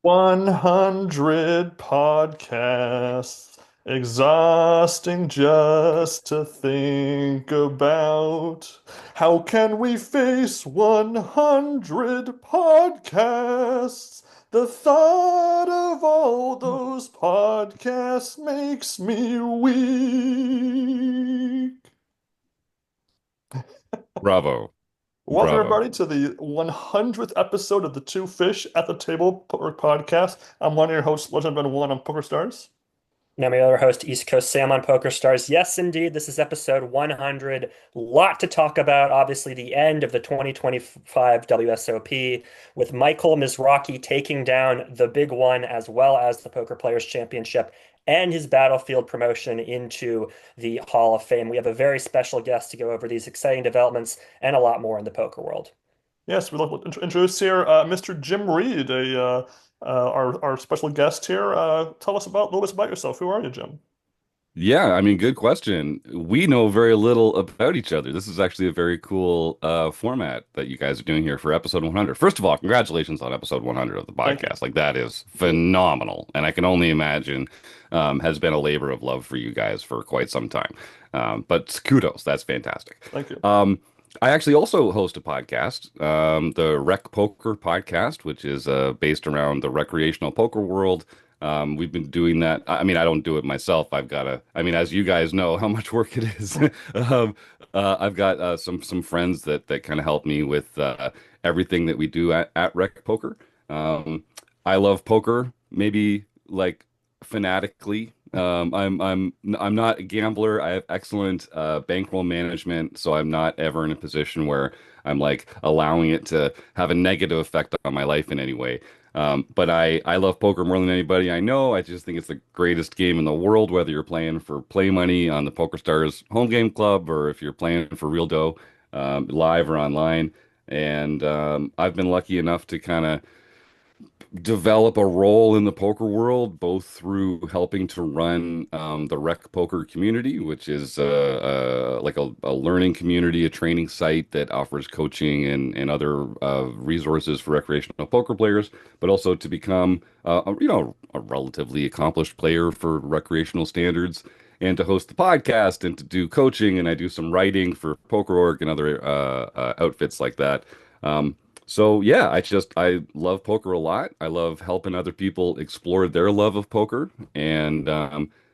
100 podcasts, exhausting just to think about. How can we face 100 podcasts? The thought of all those podcasts makes me weak. Bravo. Welcome, Bravo. everybody, to the 100th episode of the Two Fish at the Table Poker Podcast. I'm one of your hosts, Legend Ben One on Poker Stars. And I'm your other host, East Coast Sam on Poker Stars. Yes, indeed, this is episode 100. Lot to talk about. Obviously, the end of the 2025 WSOP with Michael Mizrachi taking down the big one, as well as the Poker Players Championship and his Battlefield promotion into the Hall of Fame. We have a very special guest to go over these exciting developments and a lot more in the poker world. Yes, we'd like to introduce here Mr. Jim Reid, our special guest here. Tell us about a little bit about yourself. Who are you, Jim? Yeah, I mean, good question. We know very little about each other. This is actually a very cool format that you guys are doing here for episode 100. First of all, congratulations on episode 100 of the Thank you. podcast. Like that is phenomenal, and I can only imagine has been a labor of love for you guys for quite some time. But kudos, that's fantastic. Thank you. I actually also host a podcast, the Rec.Poker podcast, which is based around the recreational poker world. We've been doing that. I mean, I don't do it myself. I mean, as you guys know, how much work it is. I've got some friends that kind of help me with everything that we do at Rec.Poker. I love poker, maybe like fanatically. I'm not a gambler. I have excellent bankroll management, so I'm not ever in a position where I'm like allowing it to have a negative effect on my life in any way. But I love poker more than anybody I know. I just think it's the greatest game in the world, whether you're playing for play money on the Poker Stars home game club or if you're playing for real dough, live or online. And I've been lucky enough to kind of develop a role in the poker world, both through helping to run the Rec Poker community, which is like a learning community, a training site that offers coaching and other resources for recreational poker players, but also to become, a relatively accomplished player for recreational standards. And to host the podcast and to do coaching, and I do some writing for Poker.org and other outfits like that. So yeah, I love poker a lot. I love helping other people explore their love of poker, and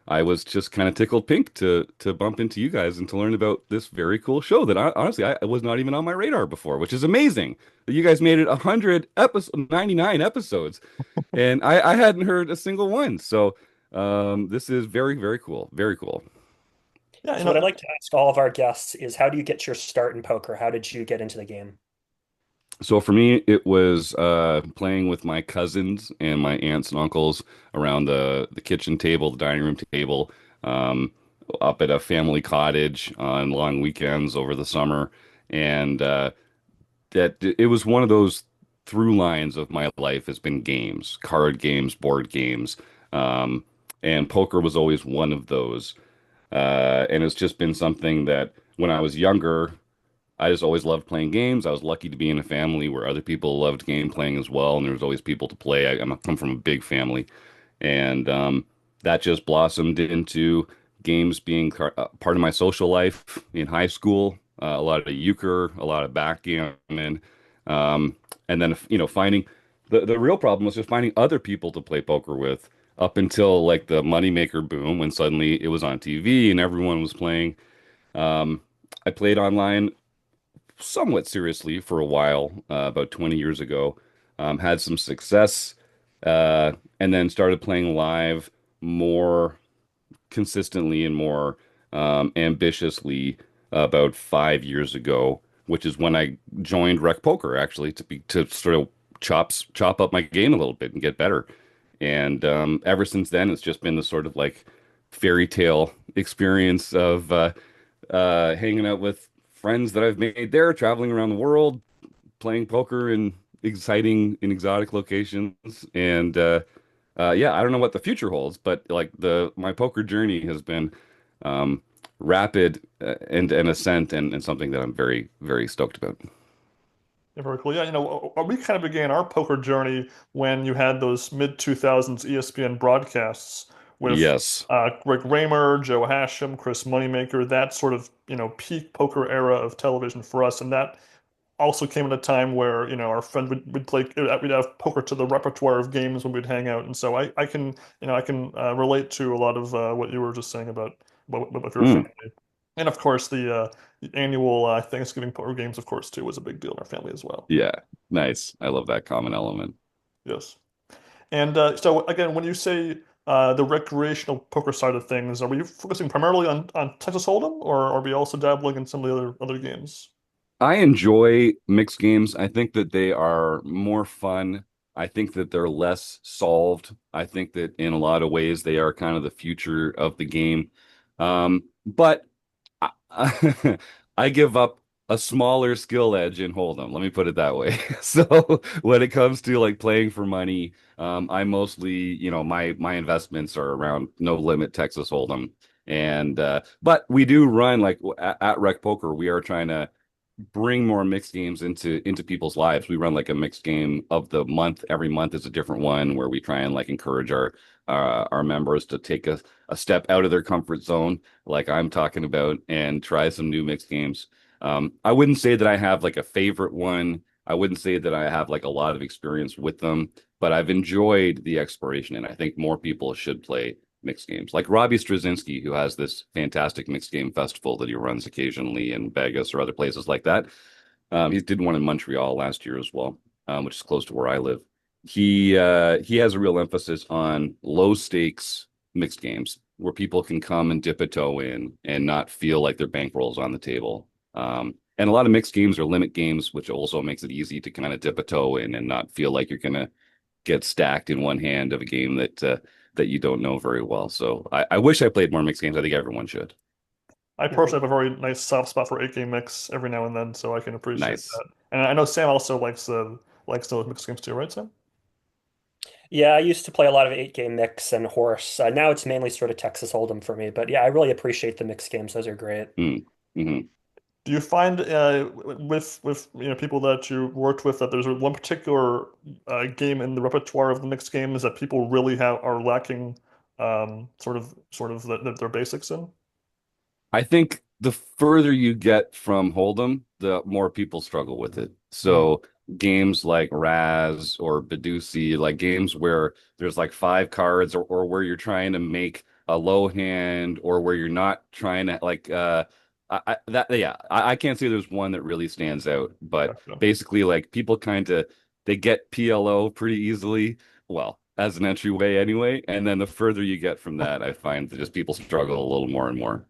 I was just kind of tickled pink to bump into you guys and to learn about this very cool show that honestly I was not even on my radar before, which is amazing that you guys made it 99 episodes, and I hadn't heard a single one. So this is very, very cool, very cool. Yeah, So, what I'd like to ask all of our guests is how do you get your start in poker? How did you get into the game? So for me, it was playing with my cousins and my aunts and uncles around the kitchen table, the dining room table, um, up at a family cottage on long weekends over the summer, and that it was one of those through lines of my life has been games, card games, board games, um, and poker was always one of those. And it's just been something that when I was younger. I just always loved playing games. I was lucky to be in a family where other people loved game playing as well, and there was always people to play. I come from a big family, and that just blossomed into games being part of my social life in high school. A lot of euchre, a lot of backgammon, um, and then finding the real problem was just finding other people to play poker with. Up until like the moneymaker boom, when suddenly it was on TV and everyone was playing. Um, I played online somewhat seriously for a while, about 20 years ago. Had some success, and then started playing live more consistently and more ambitiously about 5 years ago, which is when I joined Rec Poker actually to sort of chop up my game a little bit and get better. And ever since then, it's just been the sort of like fairy tale experience of hanging out with friends that I've made there, traveling around the world, playing poker in exciting and exotic locations. And yeah, I don't know what the future holds, but like the my poker journey has been rapid and ascent and something that I'm very, very stoked about. Yeah, very cool. Yeah, we kind of began our poker journey when you had those mid 2000s ESPN broadcasts with Yes. Rick Raymer, Joe Hashem, Chris Moneymaker, that sort of, peak poker era of television for us. And that also came at a time where, our friend would play, we'd have poker to the repertoire of games when we'd hang out. And so I can relate to a lot of what you were just saying about your Mm, family. And of course, the annual Thanksgiving poker games, of course, too, was a big deal in our family as well. yeah. Nice. I love that common element. Yes. And so again, when you say the recreational poker side of things, are we focusing primarily on Texas Hold'em, or are we also dabbling in some of the other games? I enjoy mixed games. I think that they are more fun. I think that they're less solved. I think that in a lot of ways they are kind of the future of the game. But I give up a smaller skill edge in Hold'em. Let me put it that way. So when it comes to like playing for money, I mostly, my investments are around no limit Texas Hold'em. And but we do run like at Rec.Poker, we are trying to bring more mixed games into people's lives. We run like a mixed game of the month. Every month is a different one where we try and like encourage our members to take a step out of their comfort zone, like I'm talking about, and try some new mixed games. I wouldn't say that I have like a favorite one. I wouldn't say that I have like a lot of experience with them, but I've enjoyed the exploration, and I think more people should play mixed games. Like Robbie Straczynski, who has this fantastic mixed game festival that he runs occasionally in Vegas or other places like that. He did one in Montreal last year as well, which is close to where I live. He has a real emphasis on low stakes mixed games where people can come and dip a toe in and not feel like their bankroll's on the table. And a lot of mixed games are limit games, which also makes it easy to kind of dip a toe in and not feel like you're gonna get stacked in one hand of a game that you don't know very well. So I wish I played more mixed games. I think everyone should. I Mhm. personally have a very nice soft spot for 8 game mix every now and then, so I can appreciate Nice. that. And I know Sam also likes those mixed games too, right, Sam? Yeah, I used to play a lot of 8 game mix and horse. Now it's mainly sort of Texas Hold'em for me. But yeah, I really appreciate the mixed games. Those are great. Mm. Hmm. Do you find with people that you worked with that there's one particular game in the repertoire of the mixed games that people really have are lacking sort of their basics in? I think the further you get from Hold'em, the more people struggle with it. Mm, So games like Raz or Badusi, like games where there's like five cards or where you're trying to make a low hand or where you're not trying to like I can't say there's one that really stands out, but gotcha. basically like people kind of they get PLO pretty easily. Well, as an entryway anyway, and then the further you get from that, I find that just people struggle a little more and more.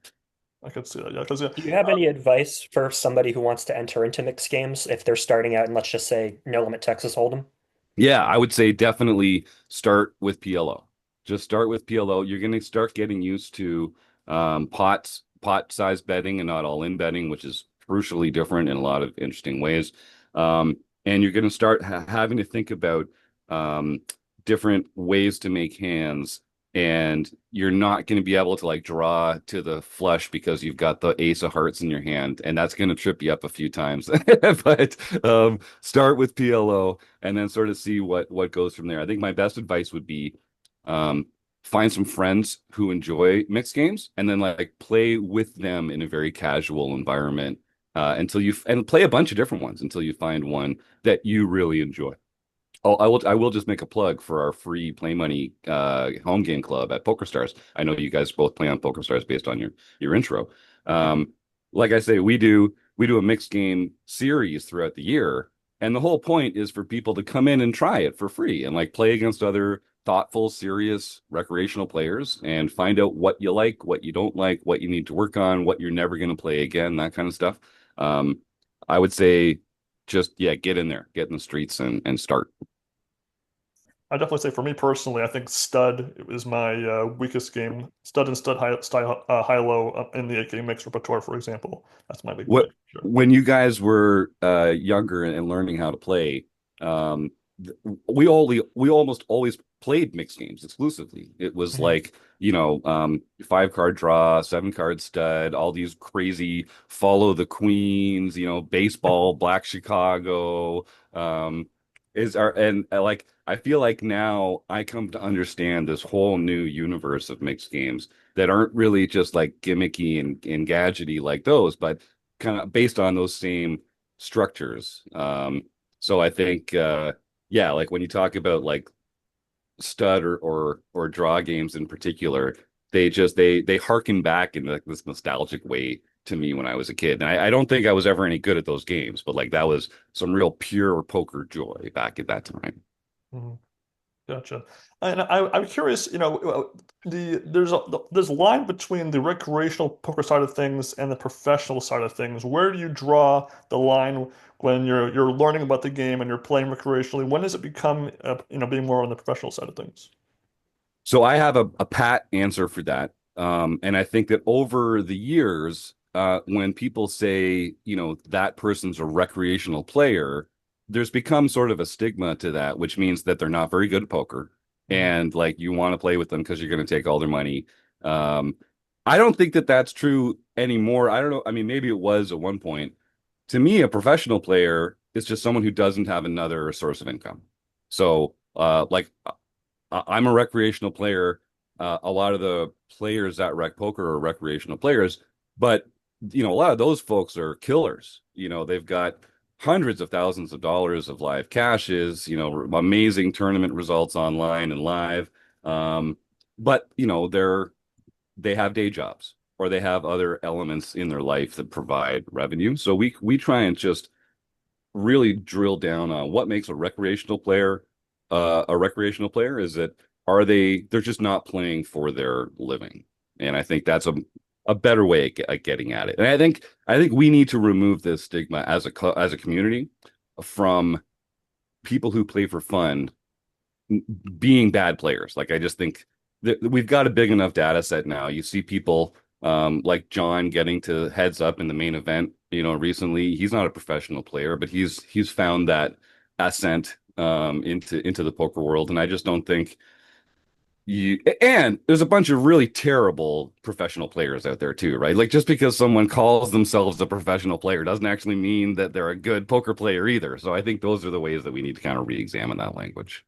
I could see that, yeah, because yeah, Do you have any advice for somebody who wants to enter into mixed games if they're starting out in, let's just say, no limit Texas Hold'em? Yeah, I would say definitely start with PLO. Just start with PLO. You're going to start getting used to pot size betting and not all in betting, which is crucially different in a lot of interesting ways. And you're going to start having to think about um, different ways to make hands. And you're not going to be able to like draw to the flush because you've got the ace of hearts in your hand, and that's going to trip you up a few times. But start with PLO and then sort of see what goes from there. I think my best advice would be um, find some friends who enjoy mixed games and then like play with them in a very casual environment until and play a bunch of different ones until you find one that you really enjoy. Oh, I will just make a plug for our free Play Money home game club at PokerStars. I know you guys both play on PokerStars based on your intro. Um, like I say, we do a mixed game series throughout the year, and the whole point is for people to come in and try it for free and like play against other thoughtful, serious recreational players and find out what you like, what you don't like, what you need to work on, what you're never going to play again, that kind of stuff. Um, I would say just yeah, get in there, get in the streets and start. I definitely say for me personally, I think Stud is my weakest game. Stud and Stud high low in the 8 game mix repertoire, for example. That's my weak What point. Sure. when you guys were younger and learning how to play, we almost always played mixed games exclusively. It was Mhm. like, five card draw, seven card stud, all these crazy follow the queens, baseball, Black Chicago, is our and like I feel like now I come to understand this whole new universe of mixed games that aren't really just like gimmicky and gadgety like those, but kind of based on those same structures. So I think yeah, like when you talk about like stud or draw games in particular, they harken back in like this nostalgic way to me when I was a kid. And I don't think I was ever any good at those games, but like that was some real pure poker joy back at that time. Mhm. Gotcha. And I'm curious, there's a line between the recreational poker side of things and the professional side of things. Where do you draw the line when you're learning about the game and you're playing recreationally? When does it become, being more on the professional side of things? So I have a pat answer for that. And I think that over the years, when people say, that person's a recreational player, there's become sort of a stigma to that, which means that they're not very good at poker. Hmm. And like you want to play with them because you're going to take all their money. Um, I don't think that that's true anymore. I don't know. I mean, maybe it was at one point. To me, a professional player is just someone who doesn't have another source of income. So, I'm a recreational player. A lot of the players at Rec.Poker are recreational players, but a lot of those folks are killers. They've got hundreds of thousands of dollars of live cashes, amazing tournament results online and live. Um, but they have day jobs or they have other elements in their life that provide revenue. So we try and just really drill down on what makes a recreational player is that they're just not playing for their living. And I think that's a better way at getting at it. And I think we need to remove this stigma as a community from people who play for fun being bad players. Like I just think that we've got a big enough data set now. You see people like John getting to heads up in the main event, recently. He's not a professional player, but he's found that ascent into the poker world. And I just don't think and there's a bunch of really terrible professional players out there too, right? Like just because someone calls themselves a professional player doesn't actually mean that they're a good poker player either. So I think those are the ways that we need to kind of re-examine that language.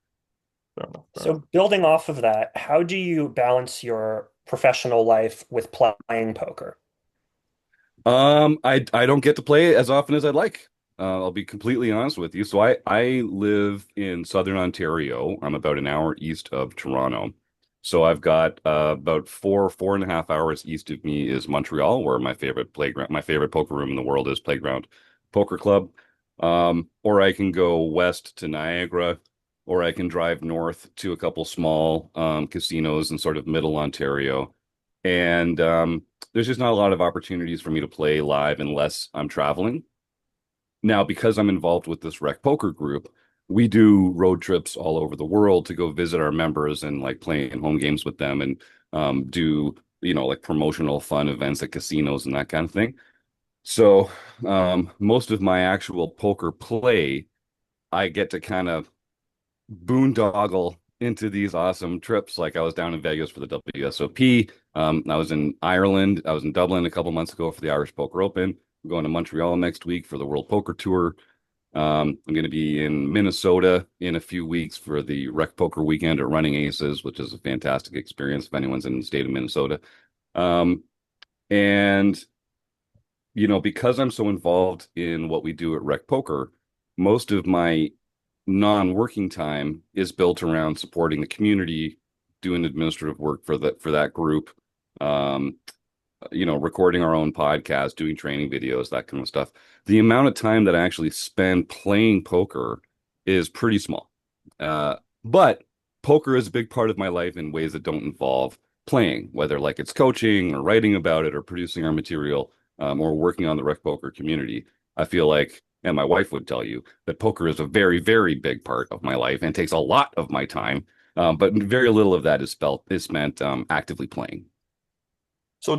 Fair enough. Fair enough. So building off of that, how do you balance your professional life with playing poker? I don't get to play as often as I'd like. I'll be completely honest with you. So I live in Southern Ontario. I'm about an hour east of Toronto. So I've got about 4.5 hours east of me is Montreal, where my favorite poker room in the world is Playground Poker Club. Or I can go west to Niagara, or I can drive north to a couple small casinos in sort of middle Ontario. And there's just not a lot of opportunities for me to play live unless I'm traveling. Now, because I'm involved with this Rec.Poker group, we do road trips all over the world to go visit our members and like playing home games with them and do, like promotional fun events at casinos and that kind of thing. So, most of my actual poker play, I get to kind of boondoggle into these awesome trips. Like I was down in Vegas for the WSOP. I was in Ireland. I was in Dublin a couple months ago for the Irish Poker Open. I'm going to Montreal next week for the World Poker Tour. I'm going to be in Minnesota in a few weeks for the Rec.Poker weekend at Running Aces, which is a fantastic experience if anyone's in the state of Minnesota. Um, and because I'm so involved in what we do at Rec.Poker, most of my non-working time is built around supporting the community, doing administrative work for that group, um, recording our own podcast, doing training videos, that kind of stuff. The amount of time that I actually spend playing poker is pretty small. But poker is a big part of my life in ways that don't involve playing, whether like it's coaching or writing about it or producing our material, or working on the Rec.Poker community. I feel like, and my wife would tell you, that poker is a very, very big part of my life and takes a lot of my time. But very little of that is spent actively playing. So,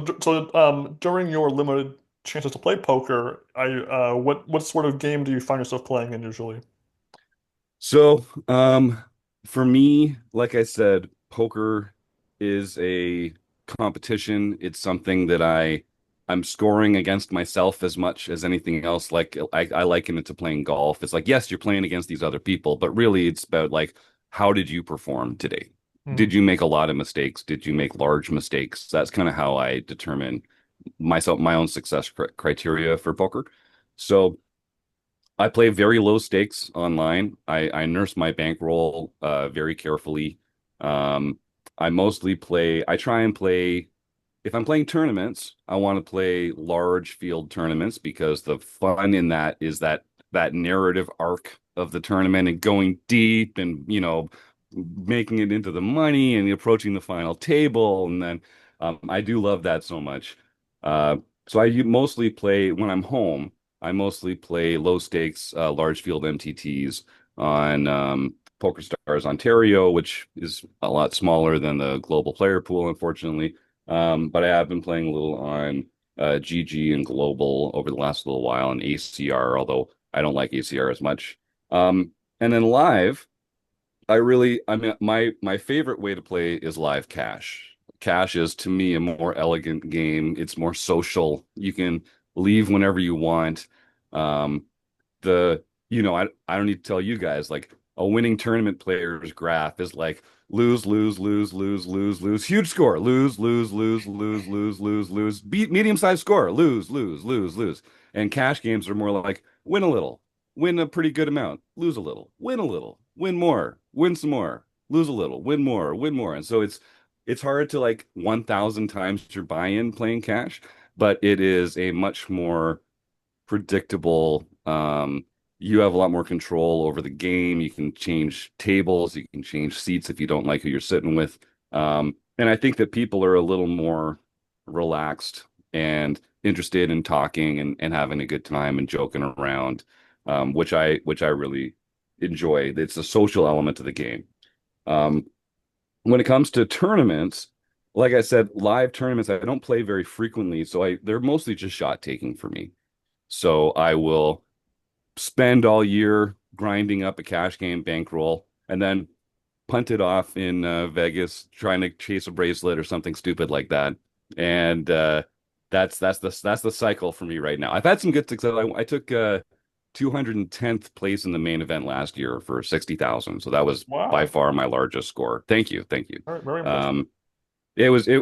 during your limited chances to play poker, what sort of game do you find yourself playing in usually? So, for me, like I said, poker is a competition. It's something that I'm scoring against myself as much as anything else. Like I liken it to playing golf. It's like, yes, you're playing against these other people, but really it's about like, how did you perform today? Hmm. Did you make a lot of mistakes? Did you make large mistakes? That's kind of how I determine my own success criteria for poker. So I play very low stakes online. I nurse my bankroll very carefully. Um, I try and play, if I'm playing tournaments, I want to play large field tournaments because the fun in that is that narrative arc of the tournament and going deep and, making it into the money and approaching the final table. And then I do love that so much. Uh, so mostly play when I'm home. I mostly play low stakes, large field MTTs on Poker Stars Ontario, which is a lot smaller than the global player pool, unfortunately. But I have been playing a little on GG and Global over the last little while and ACR, although I don't like ACR as much. And then live, I mean, my favorite way to play is live cash. Cash is to me a more elegant game. It's more social. You can leave whenever you want. Um, I don't need to tell you guys, like a winning tournament player's graph is like lose, lose, lose, lose, lose, lose, huge score, lose, lose, lose, lose, lose, lose, lose, beat medium-sized score, lose, lose, lose, lose. And cash games are more like win a little, win a pretty good amount, lose a little, win more, win some more, lose a little, win more, win more. And so it's hard to like 1,000 times your buy-in playing cash, but it is a much more predictable. You have a lot more control over the game. You can change tables, you can change seats if you don't like who you're sitting with. And I think that people are a little more relaxed and interested in talking and having a good time and joking around, which I really enjoy. It's a social element to the game. Um, when it comes to tournaments, like I said, live tournaments I don't play very frequently, so they're mostly just shot taking for me. So I will spend all year grinding up a cash game bankroll and then punt it off in Vegas trying to chase a bracelet or something stupid like that. And that's the cycle for me right now. I've had some good success. I took 210th place in the main event last year for 60,000. So that was by Wow. far my largest score. Thank you. Thank you. Very, very impressive. Um,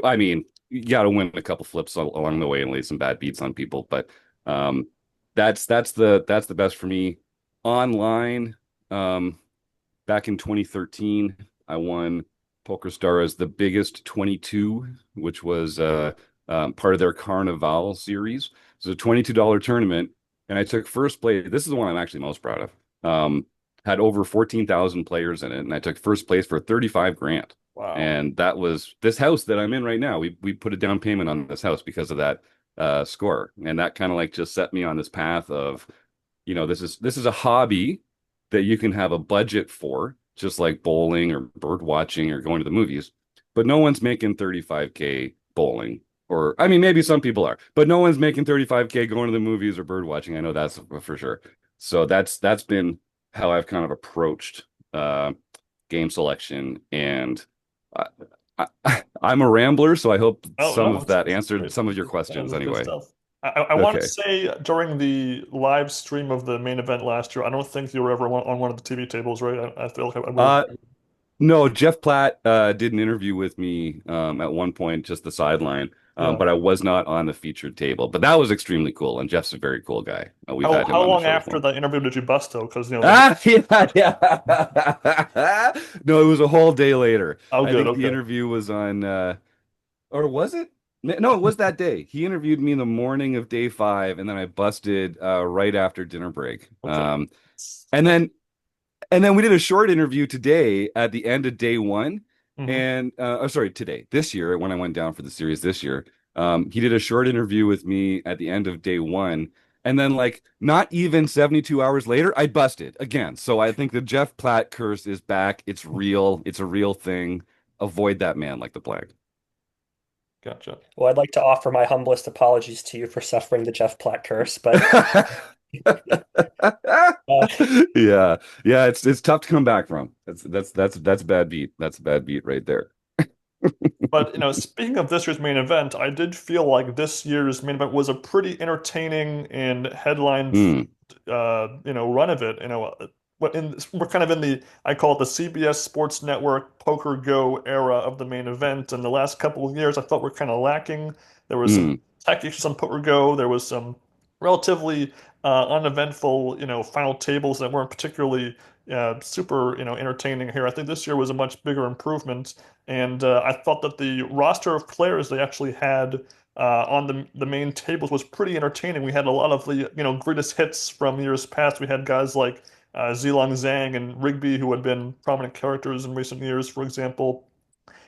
I mean, you got to win a couple flips along the way and lay some bad beats on people, but um, that's the best for me. Online, um, back in 2013, I won PokerStar as the biggest 22, which was part of their Carnival series. It was a $22 tournament, and I took first place. This is the one I'm actually most proud of. Had over 14,000 players in it, and I took first place for 35 grand. Wow. And that was this house that I'm in right now. We put a down payment on this house because of that score, and that kind of like just set me on this path of, this is a hobby that you can have a budget for, just like bowling or bird watching or going to the movies. But no one's making 35K bowling. Or, I mean, maybe some people are, but no one's making 35K going to the movies or bird watching. I know that's for sure. So that's been how I've kind of approached uh, game selection. And I, I'm a rambler, so I hope Oh some no, of that it's answered great. some of your Yeah, questions this is good anyway. stuff. I want to Okay. say during the live stream of the main event last year, I don't think you were ever on one of the TV tables, right? I feel like I would Uh, have. No, Jeff Platt did an interview with me at one point, just the sideline, Yeah. but I was not on the featured table. But that was extremely coul, and Jeff's a very cool guy. We've How had him how on the long show after before. the interview did you bust though? Because the Ah, yeah, yeah. No, it was a whole day later. oh I good, think the okay. interview was on, or was it? No, it was that day. He interviewed me in the morning of day 5, and then I busted right after dinner break. Okay. And then And then we did a short interview today at the end of day 1. Hmm. And oh, sorry, today, this year, when I went down for the series this year, he did a short interview with me at the end of day 1. And then, like, not even 72 hours later, I busted again. So I think the Jeff Platt curse is back. It's real. It's a real thing. Avoid that man like the plague. Gotcha. Well, I'd like to offer my humblest apologies to you for suffering the Jeff Platt curse, but Uh, Yeah. Yeah, it's tough to come back from. That's a bad beat. That's a bad beat right there. But speaking of this year's main event, I did feel like this year's main event was a pretty entertaining and headline, Hmm. run of it. We're kind of in the I call it the CBS Sports Network Poker Go era of the main event. And the last couple of years, I felt were kind of lacking. There was some Hmm. tech issues on Poker Go. There was some relatively uneventful, final tables that weren't particularly super, entertaining here. I think this year was a much bigger improvement. And I thought that the roster of players they actually had on the main tables was pretty entertaining. We had a lot of the greatest hits from years past. We had guys like Zilong Zhang and Rigby who had been prominent characters in recent years. For example,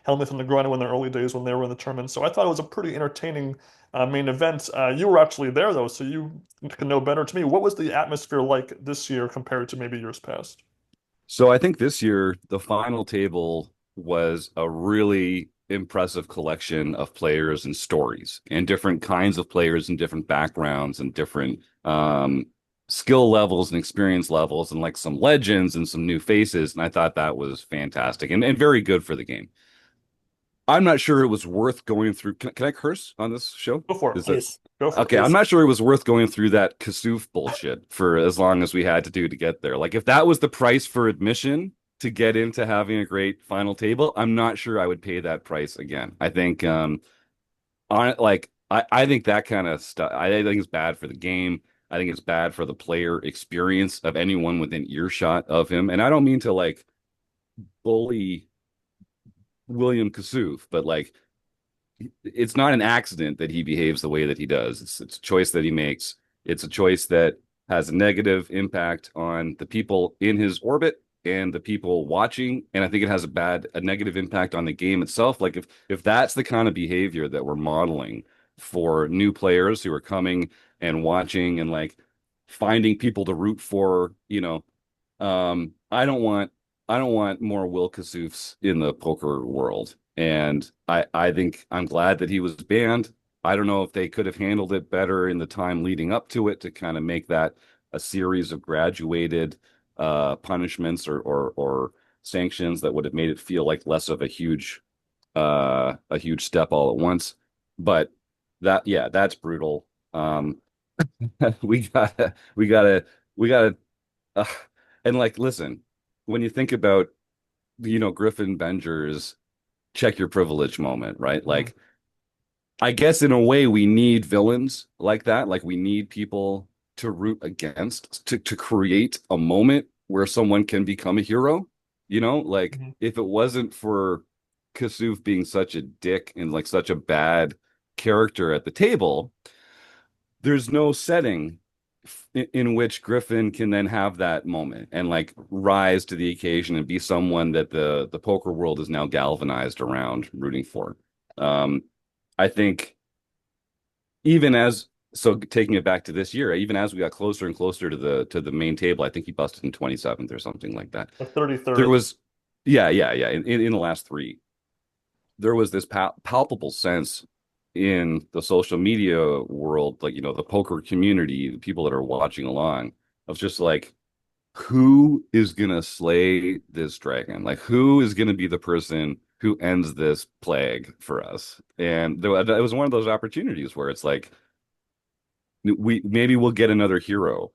Helmuth and Negreanu in the early days when they were in the tournament. So I thought it was a pretty entertaining main event. You were actually there though, so you can know better to me. What was the atmosphere like this year compared to maybe years past? So I think this year the final table was a really impressive collection of players and stories and different kinds of players and different backgrounds and different skill levels and experience levels and like some legends and some new faces. And I thought that was fantastic and very good for the game. I'm not sure it was worth going through. Can I curse on this show? Go for it, Is that please. Go for it, okay? I'm please. not sure it was worth going through that Kassouf bullshit for as long as we had to do to get there. Like, if that was the price for admission to get into having a great final table, I'm not sure I would pay that price again. I think, I think that kind of stuff, I think it's bad for the game. I think it's bad for the player experience of anyone within earshot of him. And I don't mean to like bully William Kassouf, but like, it's not an accident that he behaves the way that he does. It's a choice that he makes. It's a choice that has a negative impact on the people in his orbit and the people watching. And I think it has a negative impact on the game itself. Like if that's the kind of behavior that we're modeling for new players who are coming and watching and like finding people to root for, I don't want more Will Kassoufs in the poker world. And I think I'm glad that he was banned. I don't know if they could have handled it better in the time leading up to it to kind of make that a series of graduated punishments or sanctions that would have made it feel like less of a huge step all at once. But that's brutal. We gotta we gotta uh, and like listen, when you think about Griffin Benger's check your privilege moment, right? Mhm. Like, I guess in a way we need villains like that. Like we need people to root against to create a moment where someone can become a hero. Like Mhm. if it wasn't for Kassouf being such a dick and like such a bad character at the table, there's no setting in which Griffin can then have that moment and like rise to the occasion and be someone that the poker world is now galvanized around rooting for. Um, I think even as so taking it back to this year, even as we got closer and closer to the main table, I think he busted in 27th or something like that. The There 33rd. was yeah. In the last three, there was this palpable sense in the social media world, like, the poker community, the people that are watching along, of just like, who is gonna slay this dragon? Like, who is gonna be the person who ends this plague for us? And it was one of those opportunities where it's like, we'll get another hero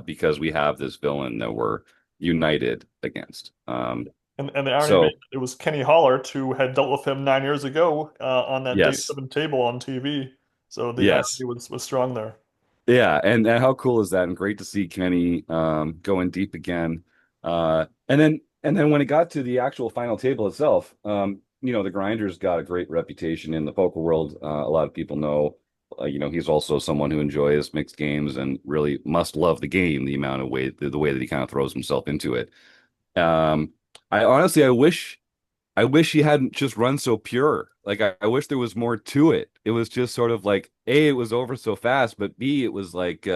because we have this villain that we're united against. And the irony being, So it was Kenny Hollert who had dealt with him 9 years ago on that Date yes, 7 table on TV. So the irony yes. was strong there. Yeah, and how cool is that? And great to see Kenny going deep again. And then when it got to the actual final table itself, the Grinders got a great reputation in the poker world. A lot of people know, he's also someone who enjoys mixed games and really must love the game, the amount of way the way that he kind of throws himself into it. Um, I honestly, I wish he hadn't just run so pure. Like I wish there was more to it. It was just sort of like A, it was over so fast, but B, it was like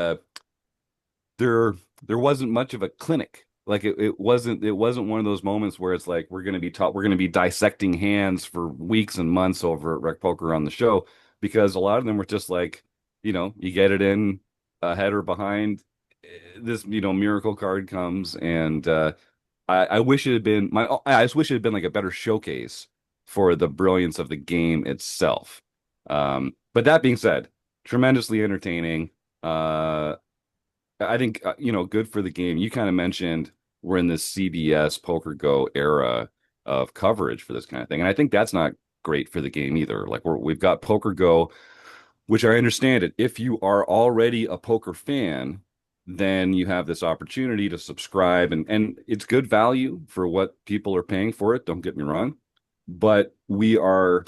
there there wasn't much of a clinic. Like it wasn't one of those moments where it's like we're gonna be dissecting hands for weeks and months over at Rec.Poker on the show, because a lot of them were just like, you get it in ahead or behind this miracle card comes, and I wish it had been I just wish it had been like a better showcase for the brilliance of the game itself. But that being said, tremendously entertaining. Uh, I think good for the game. You kind of mentioned we're in this CBS Poker Go era of coverage for this kind of thing, and I think that's not great for the game either. Like we've got Poker Go, which I understand it. If you are already a poker fan, then you have this opportunity to subscribe, and it's good value for what people are paying for it. Don't get me wrong, but we're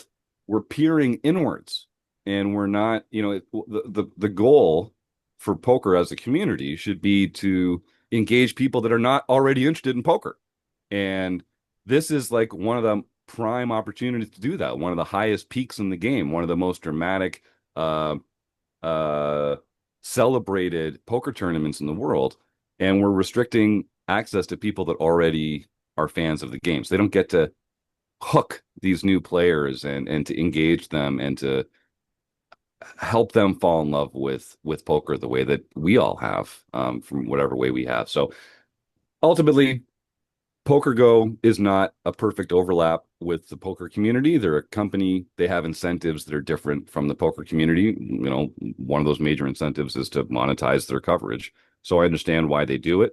peering inwards, and we're not, the goal for poker as a community should be to engage people that are not already interested in poker. And this is like one of the prime opportunities to do that. One of the highest peaks in the game, one of the most dramatic uh, uh, celebrated poker tournaments in the world, and we're restricting access to people that already are fans of the game. So they don't get to hook these new players and to engage them and to help them fall in love with poker the way that we all have, from whatever way we have. So ultimately, Poker Go is not a perfect overlap with the poker community. They're a company, they have incentives that are different from the poker community. One of those major incentives is to monetize their coverage. So I understand why they do it,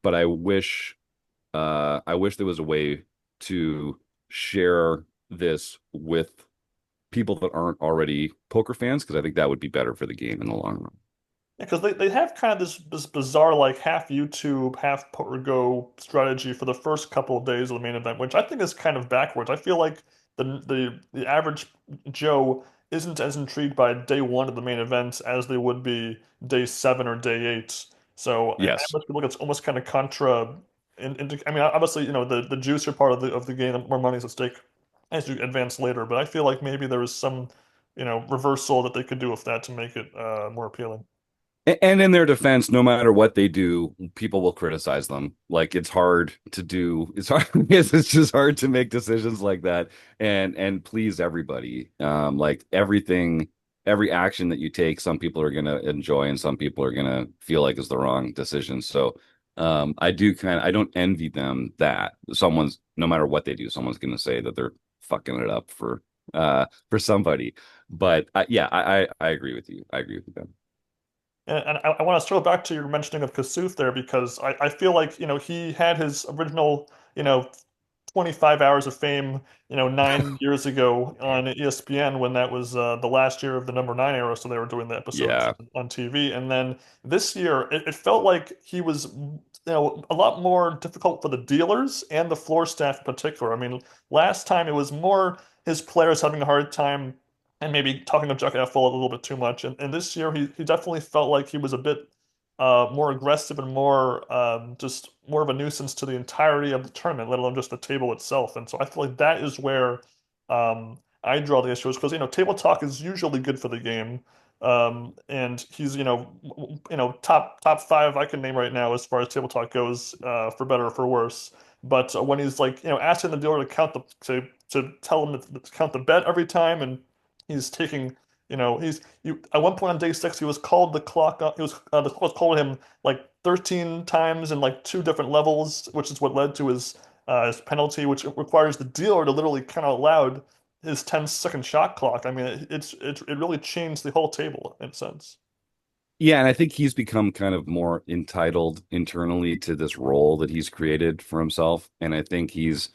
but I wish there was a way to share this with people that aren't already poker fans, because I think that would be better for the game in the long run. Because they have kind of this bizarre like half YouTube, half Poker Go strategy for the first couple of days of the main event, which I think is kind of backwards. I feel like the average Joe isn't as intrigued by day one of the main event as they would be day seven or day eight. So I Yes. must feel like it's almost kind of contra. I mean, obviously, the juicier part of the game, the more money is at stake as you advance later. But I feel like maybe there is some, reversal that they could do with that to make it more appealing. And in their defense, no matter what they do, people will criticize them. Like it's hard to do. It's hard. It's just hard to make decisions like that and please everybody. Like everything, every action that you take, some people are gonna enjoy and some people are gonna feel like is the wrong decision. So, I don't envy them that someone's no matter what they do, someone's gonna say that they're fucking it up for somebody. But yeah, I agree with you. I agree with you, And I want to circle back to your mentioning of Kassouf there because I feel like, he had his original, 25 hours of fame, 9 years ago on ESPN when that was the last year of the number nine era. So they were doing the episodes Yeah. on TV. And then this year, it felt like he was, a lot more difficult for the dealers and the floor staff in particular. I mean, last time it was more his players having a hard time and maybe talking to Jack Effel a little bit too much. And this year, he definitely felt like he was a bit more aggressive and more just more of a nuisance to the entirety of the tournament, let alone just the table itself. And so I feel like that is where I draw the issues because table talk is usually good for the game. And he's top five I can name right now as far as table talk goes, for better or for worse. But when he's like asking the dealer to count the to tell him to count the bet every time, and he's taking at one point on day six, he was called the clock. The clock called him like 13 times in like two different levels, which is what led to his penalty, which requires the dealer to literally count out loud his 10-second shot clock. I mean, it really changed the whole table in a sense. Yeah, and I think he's become kind of more entitled internally to this role that he's created for himself. And I think he's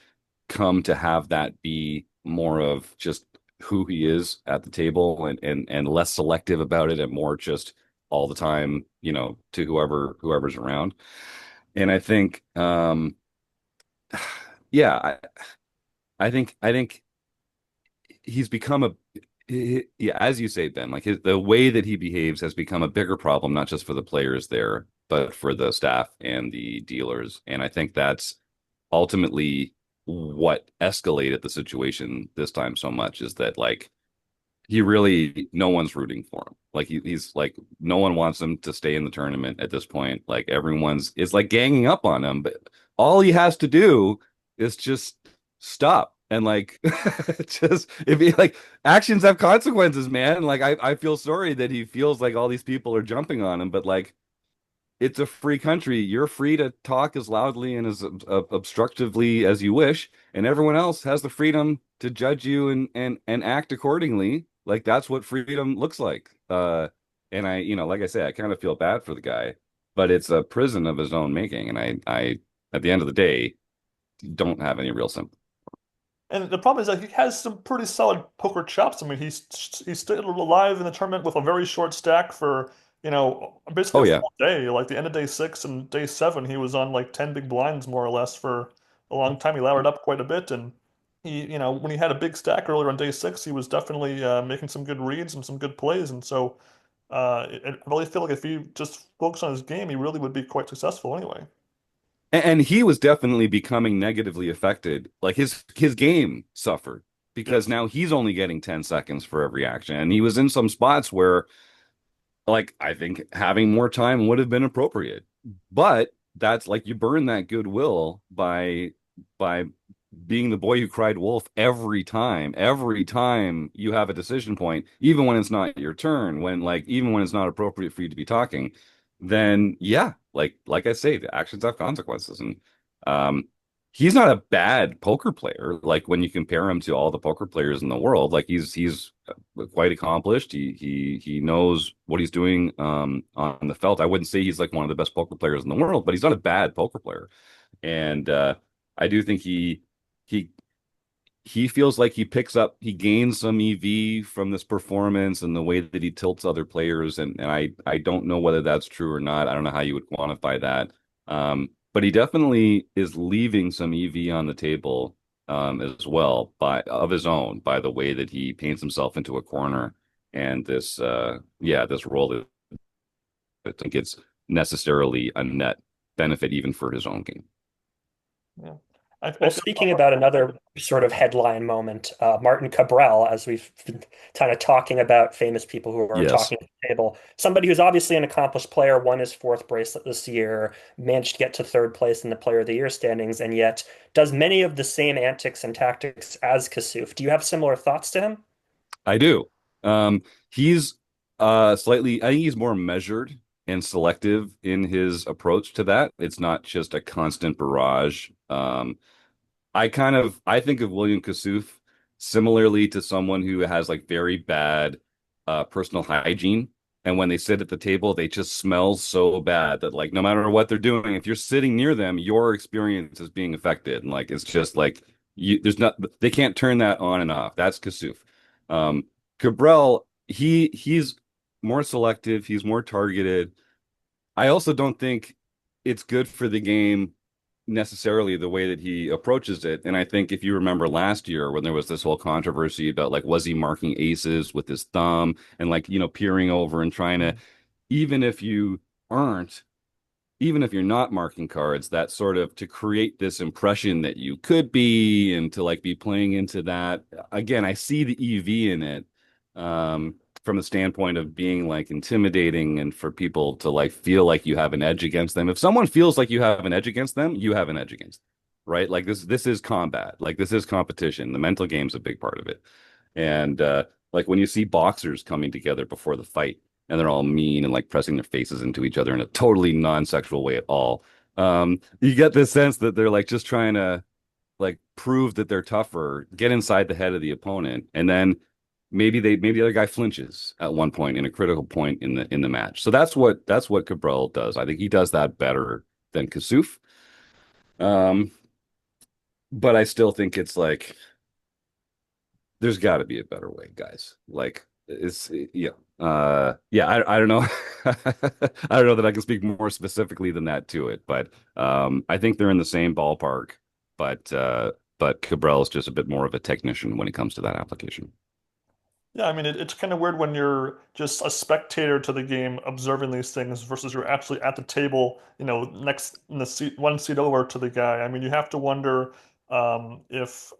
come to have that be more of just who he is at the table and less selective about it and more just all the time, to whoever's around. And I think yeah, I think he's become yeah, as you say, Ben, like the way that he behaves has become a bigger problem, not just for the players there, but for the staff and the dealers. And I think that's ultimately what escalated the situation this time so much is that like he really no one's rooting for him. Like he's like no one wants him to stay in the tournament at this point. Like everyone's is like ganging up on him, but all he has to do is just stop and like just if he like actions have consequences, man. Like I feel sorry that he feels like all these people are jumping on him, but like it's a free country. You're free to talk as loudly and as obstructively as you wish, and everyone else has the freedom to judge you and act accordingly. Like that's what freedom looks like. And I, like I say, I kind of feel bad for the guy, but it's a prison of his own making, and I, at the end of the day, don't have any real sympathy. And the problem is that he has some pretty solid poker chops. I mean, he stayed alive in the tournament with a very short stack for, basically Oh a yeah. full day. Like the end of day six and day seven, he was on like 10 big blinds more or less for a long time. He layered up quite a bit. And when he had a big stack earlier on day six, he was definitely making some good reads and some good plays. And so I really feel like if he just focused on his game, he really would be quite successful anyway. And he was definitely becoming negatively affected. Like his game suffered because Yes. now he's only getting 10 seconds for every action. And he was in some spots where like I think having more time would have been appropriate. But that's like you burn that goodwill by being the boy who cried wolf every time. Every time you have a decision point, even when it's not your turn, even when it's not appropriate for you to be talking, then yeah, like I say, the actions have consequences. And um he's not a bad poker player. Like when you compare him to all the poker players in the world, like he's quite accomplished. He knows what he's doing on the felt. I wouldn't say he's like one of the best poker players in the world, but he's not a bad poker player. And I do think he he feels like he gains some EV from this performance and the way that he tilts other players. And I don't know whether that's true or not. I don't know how you would quantify that. But he definitely is leaving some EV on the table as well by of his own by the way that he paints himself into a corner and this role that I think it's necessarily a net benefit even for his own game. Yeah. I Well, feel speaking about another sort of headline moment, Martin Kabrhel, as we've been kind of talking about famous people who are Yes. talking at the table, somebody who's obviously an accomplished player, won his fourth bracelet this year, managed to get to third place in the Player of the Year standings, and yet does many of the same antics and tactics as Kassouf. Do you have similar thoughts to him? I do. He's I think he's more measured and selective in his approach to that. It's not just a constant barrage. I think of William Kassouf similarly to someone who has like very bad personal hygiene. And when they sit at the table, they just smell so bad that like no matter what they're doing, if you're sitting near them, your experience is being affected. And like it's just like there's not they can't turn that on and off. That's Kassouf. Um, Cabral, he's more selective, he's more targeted. I also don't think it's good for the game necessarily the way that he approaches it. And I think if you remember last year when there was this whole controversy about like was he marking aces with his thumb and like peering over and trying to even if you aren't even if you're not marking cards, that sort of to create this impression that you could be and to like be playing into that. Again, I see the EV in it from the standpoint of being like intimidating and for people to like feel like you have an edge against them. If someone feels like you have an edge against them, you have an edge against them, right? Like this is combat. Like this is competition. The mental game's a big part of it. And like when you see boxers coming together before the fight and they're all mean and like pressing their faces into each other in a totally non-sexual way at all. You get this sense that they're like just trying to like prove that they're tougher, get inside the head of the opponent, and then maybe the other guy flinches at one point in a critical point in the match. So that's what Cabral does. I think he does that better than Kassouf. Um, but I still think it's like there's got to be a better way, guys. Like it's yeah. Yeah, I don't know. I don't know that I can speak more specifically than that to it, but I think they're in the same ballpark, but Cabral is just a bit more of a technician when it comes to that application. Yeah, I mean, it's kind of weird when you're just a spectator to the game observing these things versus you're actually at the table, next in the seat, one seat over to the guy. I mean, you have to wonder if,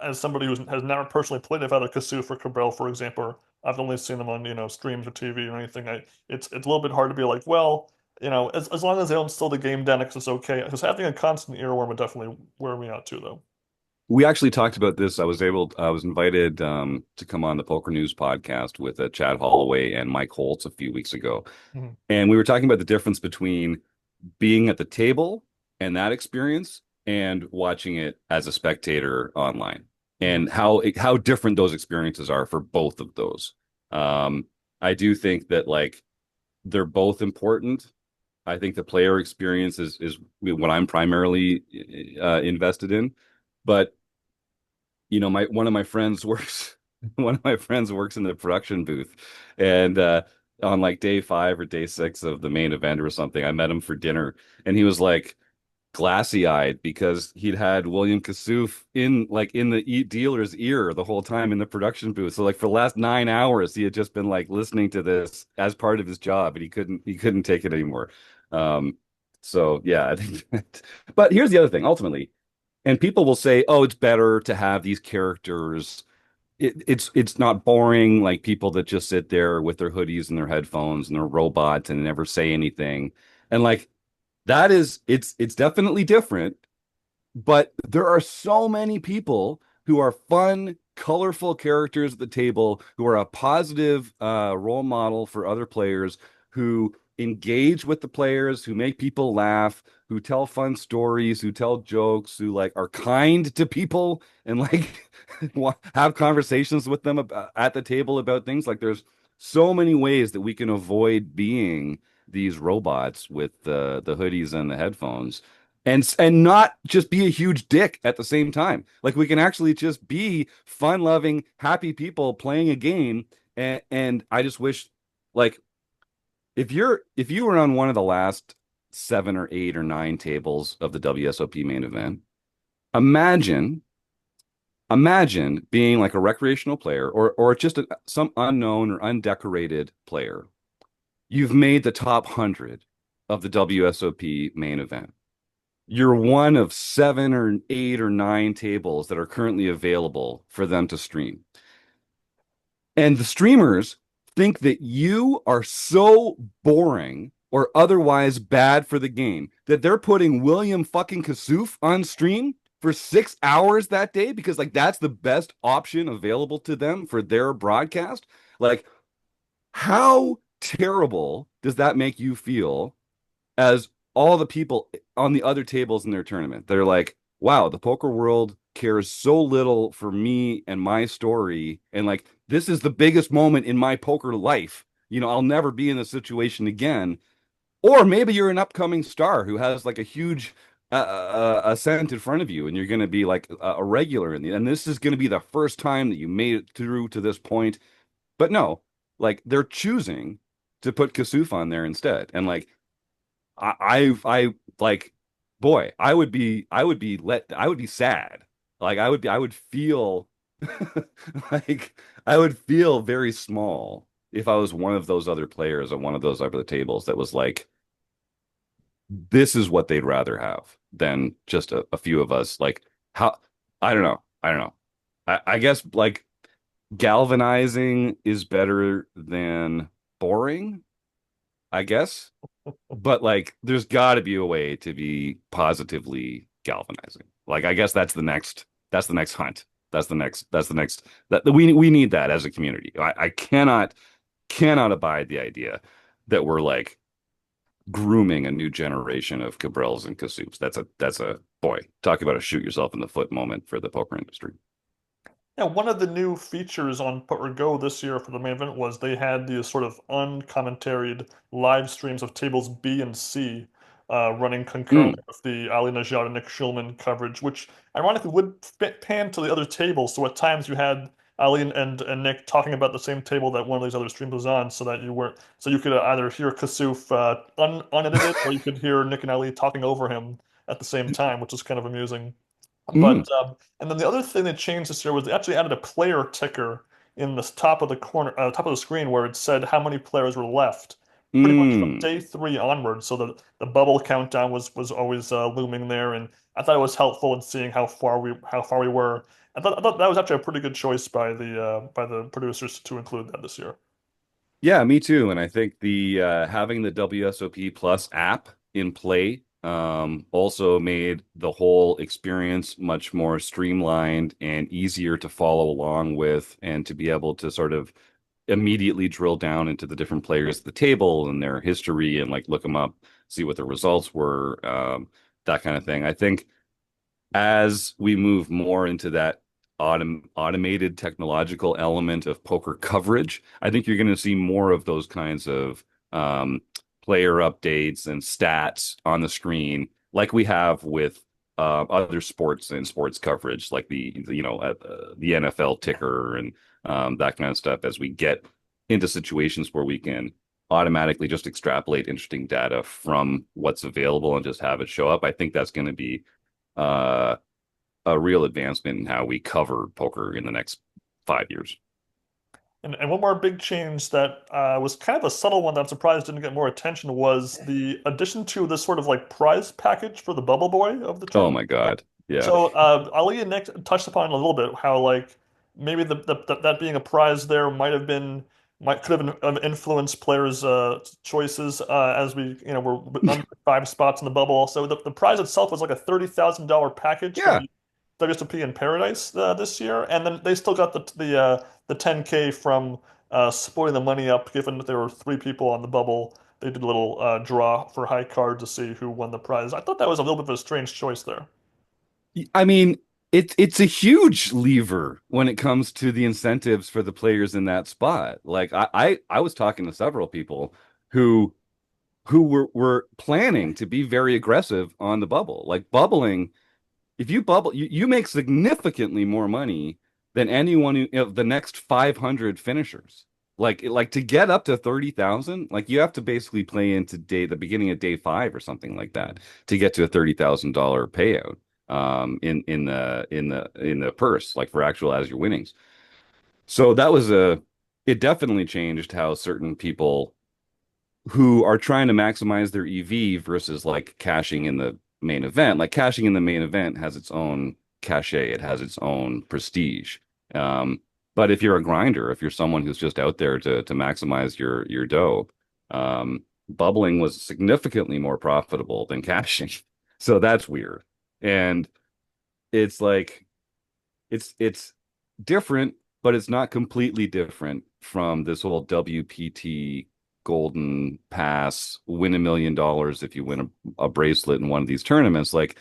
as somebody who has never personally played with either Kassouf or Cabral, for example, I've only seen them on, streams or TV or anything. It's a little bit hard to be like, well, as long as they don't slow the game down, it's okay. Because having a constant earworm would definitely wear me out too, though. We actually talked about this. I was invited to come on the Poker News podcast with Chad Holloway and Mike Holtz a few weeks ago. Mhm. And we were talking about the difference between being at the table and that experience and watching it as a spectator online Mhm. and how different those experiences are for both of those. Um, I do think that like they're both important. I think the player experience is what I'm primarily invested in. But you know, my one of my friends works one of my friends works in the production booth, and on like day 5 or day 6 of the main event or something, I met him for dinner, and he was like glassy eyed because he'd had William Kassouf in the dealer's ear the whole time in the production booth. So like for the last 9 hours, he had just been like listening to this as part of his job, and he couldn't take it anymore. Um, so yeah, I think but here's the other thing, ultimately. And people will say, "Oh, it's better to have these characters. It's not boring like people that just sit there with their hoodies and their headphones and their robots and never say anything." And like that is it's definitely different, but there are so many people who are fun, colorful characters at the table, who are a positive role model for other players, who engage with the players, who make people laugh, who tell fun stories, who tell jokes, who like are kind to people and like have conversations with them at the table about things. Like there's so many ways that we can avoid being these robots with the hoodies and the headphones and not just be a huge dick at the same time. Like we can actually just be fun-loving, happy people playing a game. And I just wish, like, if you were on one of the last 7 or 8 or 9 tables of the WSOP main event, imagine imagine being like a recreational player or just some unknown or undecorated player. You've made the top 100 of the WSOP main event. You're one of 7 or 8 or 9 tables that are currently available for them to stream. And the streamers think that you are so boring or otherwise bad for the game that they're putting William fucking Kassouf on stream for 6 hours that day because like that's the best option available to them for their broadcast. Like, how terrible does that make you feel as all the people on the other tables in their tournament? They're like, wow, the poker world cares so little for me and my story. And like, this is the biggest moment in my poker life. You know, I'll never be in this situation again. Or maybe you're an upcoming star who has like a huge ascent in front of you, and you're going to be like a regular in the, and this is going to be the first time that you made it through to this point. But no, like they're choosing to put Kassouf on there instead. And like, I like, boy, I would be sad. Like I would feel like I would feel very small if I was one of those other players on one of those other tables that was like, this is what they'd rather have than just a few of us. Like how, I don't know. I don't know. I guess like galvanizing is better than boring, I guess. But like, there's got to be a way to be positively galvanizing. Like, I guess that's the next hunt. That's the next that we need that as a community. I cannot abide the idea that we're like grooming a new generation of Cabrels and Kassoufs. That's a boy, talk about a shoot yourself in the foot moment for the poker industry. Yeah, one of the new features on Poker Go this year for the main event was they had these sort of uncommentaried live streams of tables B and C running Mm, concurrently with the Ali Najjar and Nick Schulman coverage, which ironically would pan to the other tables. So at times you had Ali and Nick talking about the same table that one of these other streams was on, so that you weren't so you could either hear Kassouf unedited or you could hear Nick and Ali talking over him at the same time, which is kind of amusing. mm, And then the other thing they changed this year was they actually added a player ticker in the top of the corner, top of the screen where it said how many players were left, pretty much from mm. day three onwards. So the bubble countdown was always looming there, and I thought it was helpful in seeing how far we were. I thought that was actually a pretty good choice by the producers to include that this year. Yeah, me too. And I think the having the WSOP Plus app in play also made the whole experience much more streamlined and easier to follow along with, and to be able to sort of immediately drill down into the different players at the table and their history and like look them up, see what the results were, that kind of thing. I think as we move more into that automated technological element of poker coverage, I think you're going to see more of those kinds of player updates and stats on the screen, like we have with other sports and sports coverage, like the NFL ticker and that kind of stuff. As we get into situations where we can automatically just extrapolate interesting data from what's available and just have it show up, I think that's going to be uh, a real advancement in how we cover poker in the next 5 years. And one more big change that was kind of a subtle one that I'm surprised didn't get more attention was the addition to this sort of like prize package for the bubble boy of the Oh tournament. my God. Yeah. So Ali and Nick touched upon it a little bit how like maybe that being a prize there might could have influenced players' choices as we were under 5 spots in the bubble. So the prize itself was like a $30,000 package for Yeah. the WSOP in Paradise this year, and then they still got the 10K from splitting the money up. Given that there were 3 people on the bubble, they did a little draw for high card to see who won the prize. I thought that was a little bit of a strange choice there. I mean, it's a huge lever when it comes to the incentives for the players in that spot. Like I was talking to several people who were planning to be very aggressive on the bubble. Like bubbling, if you bubble, you make significantly more money than anyone of the next 500 finishers. Like to get up to 30,000, like you have to basically play into the beginning of day five or something like that to get to a $30,000 payout in the purse, like for actual as your winnings. So it definitely changed how certain people who are trying to maximize their EV versus like cashing in the main event. Like cashing in the main event has its own cachet, it has its own prestige. Um, but if you're a grinder, if you're someone who's just out there to maximize your dough, bubbling was significantly more profitable than cashing. So that's weird. And it's like it's different, but it's not completely different from this whole WPT golden pass, win $1 million if you win a bracelet in one of these tournaments. Like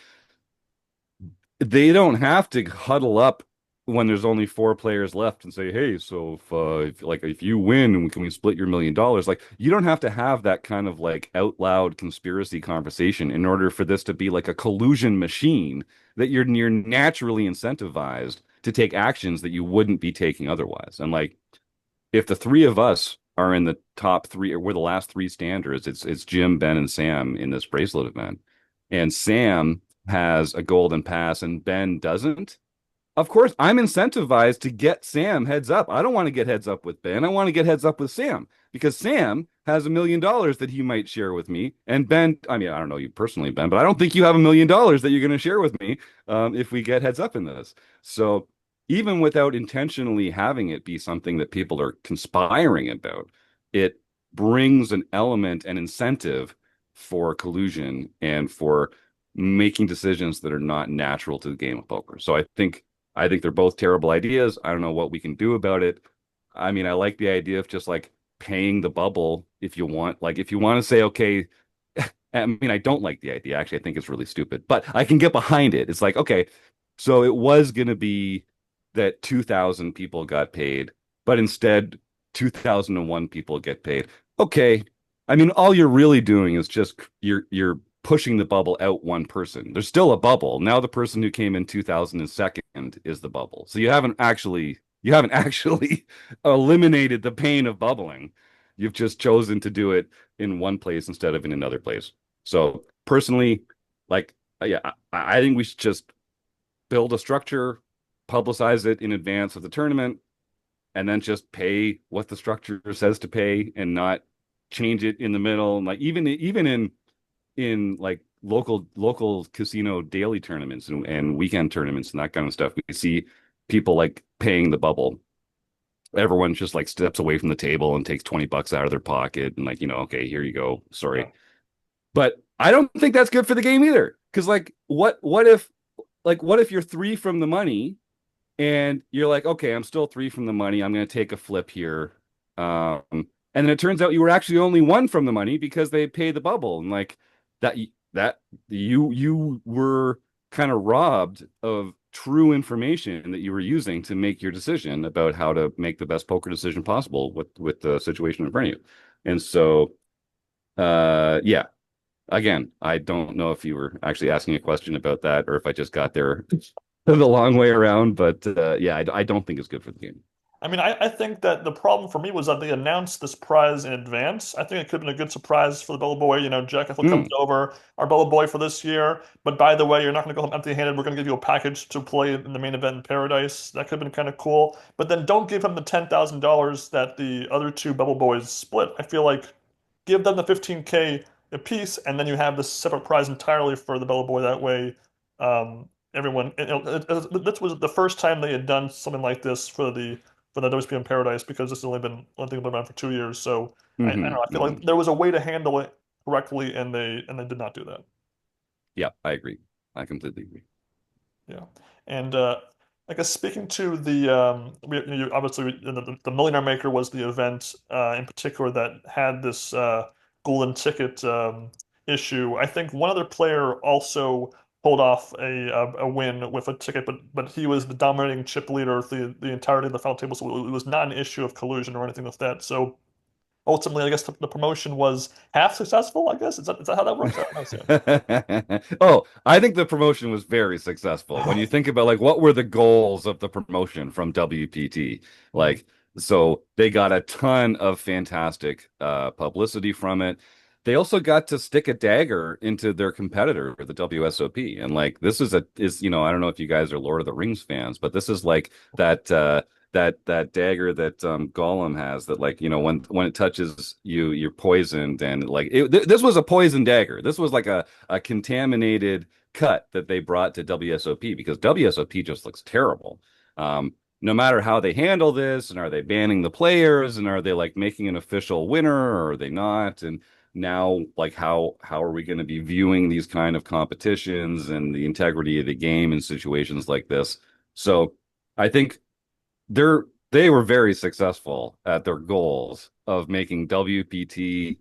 they don't have to huddle up when there's only 4 players left and say, "Hey, so if you win, can we split your $1 million?" Like you don't have to have that kind of like out loud conspiracy conversation in order for this to be like a collusion machine that you're naturally incentivized to take actions that you wouldn't be taking otherwise. And like if the three of us are in the top three, or we're the last three standards, it's Jim, Ben, and Sam in this bracelet event, and Sam has a golden pass and Ben doesn't. Of course, I'm incentivized to get Sam heads up. I don't want to get heads up with Ben. I want to get heads up with Sam because Sam has $1 million that he might share with me. And Ben, I mean, I don't know you personally, Ben, but I don't think you have $1 million that you're going to share with me if we get heads up in this. So even without intentionally having it be something that people are conspiring about, it brings an element and incentive for collusion and for making decisions that are not natural to the game of poker. So I think they're both terrible ideas. I don't know what we can do about it. I mean, I like the idea of just like paying the bubble if you want. Like, if you want to say, okay, I mean, I don't like the idea. Actually, I think it's really stupid, but I can get behind it. It's like, okay, so it was going to be that 2,000 people got paid, but instead 2,001 people get paid. Okay. I mean, all you're really doing is just you're pushing the bubble out one person. There's still a bubble. Now the person who came in 2002nd is the bubble. So you haven't actually eliminated the pain of bubbling. You've just chosen to do it in one place instead of in another place. So personally, like, yeah, I think we should just build a structure, publicize it in advance of the tournament, and then just pay what the structure says to pay and not change it in the middle. And like even in like local casino daily tournaments and weekend tournaments and that kind of stuff, we see people like paying the bubble. Everyone just like steps away from the table and takes $20 out of their pocket and like, okay, here you go. Yeah. Sorry. But I don't think that's good for the game either. Because what if you're three from the money and you're like, okay, I'm still three from the money. I'm going to take a flip here. And then it turns out you were actually only one from the money because they paid the bubble. And like that, that you were kind of robbed of true information that you were using to make your decision about how to make the best poker decision possible with the situation in front of you. And so, yeah, again, I don't know if you were actually asking a question about that or if I just got there the long way around, but yeah, I don't think it's good for the game. I mean, I think that the problem for me was that they announced this prize in advance. I think it could have been a good surprise for the Bubble Boy. You know, Jack, if it comes Mm, over, our Bubble Boy for this year. But by the way, you're not going to go home empty-handed. We're going to give you a package to play in the main event in Paradise. That could have been kind of cool. But then don't give him the $10,000 that the other two Bubble Boys split. I feel like give them the 15K a piece, and then you have this separate prize entirely for the Bubble Boy. That way, everyone. This was the first time they had done something like this for the WSP in Paradise because this has only been around for 2 years. So I don't know. I feel like hmm. there was a way to handle it correctly, and they did not do that. Yeah, I agree. I completely agree. Yeah, and I guess speaking to obviously the Millionaire Maker was the event in particular that had this golden ticket issue. I think one other player also pulled off a win with a ticket, but he was the dominating chip leader the entirety of the final table, so it was not an issue of collusion or anything like that. So ultimately, I guess the promotion was half successful. I guess is that how that works? I don't know, Sam. Oh, I think the promotion was very successful. When you think about like what were the goals of the promotion from WPT, Mhm. like so they got a ton of fantastic publicity from it. They also got to stick a dagger into their competitor, the WSOP. And like this is I don't know if you guys are Lord of the Rings fans, but this is like that dagger that Gollum has that like when it touches you you're poisoned and like this was a poison dagger. This was like a contaminated cut that they brought to WSOP because WSOP just looks terrible. No matter how they handle this and are they banning the players and are they like making an official winner or are they not? And now like how are we going to be viewing these kind of competitions and the integrity of the game in situations like this? So I think they were very successful at their goals of making WPT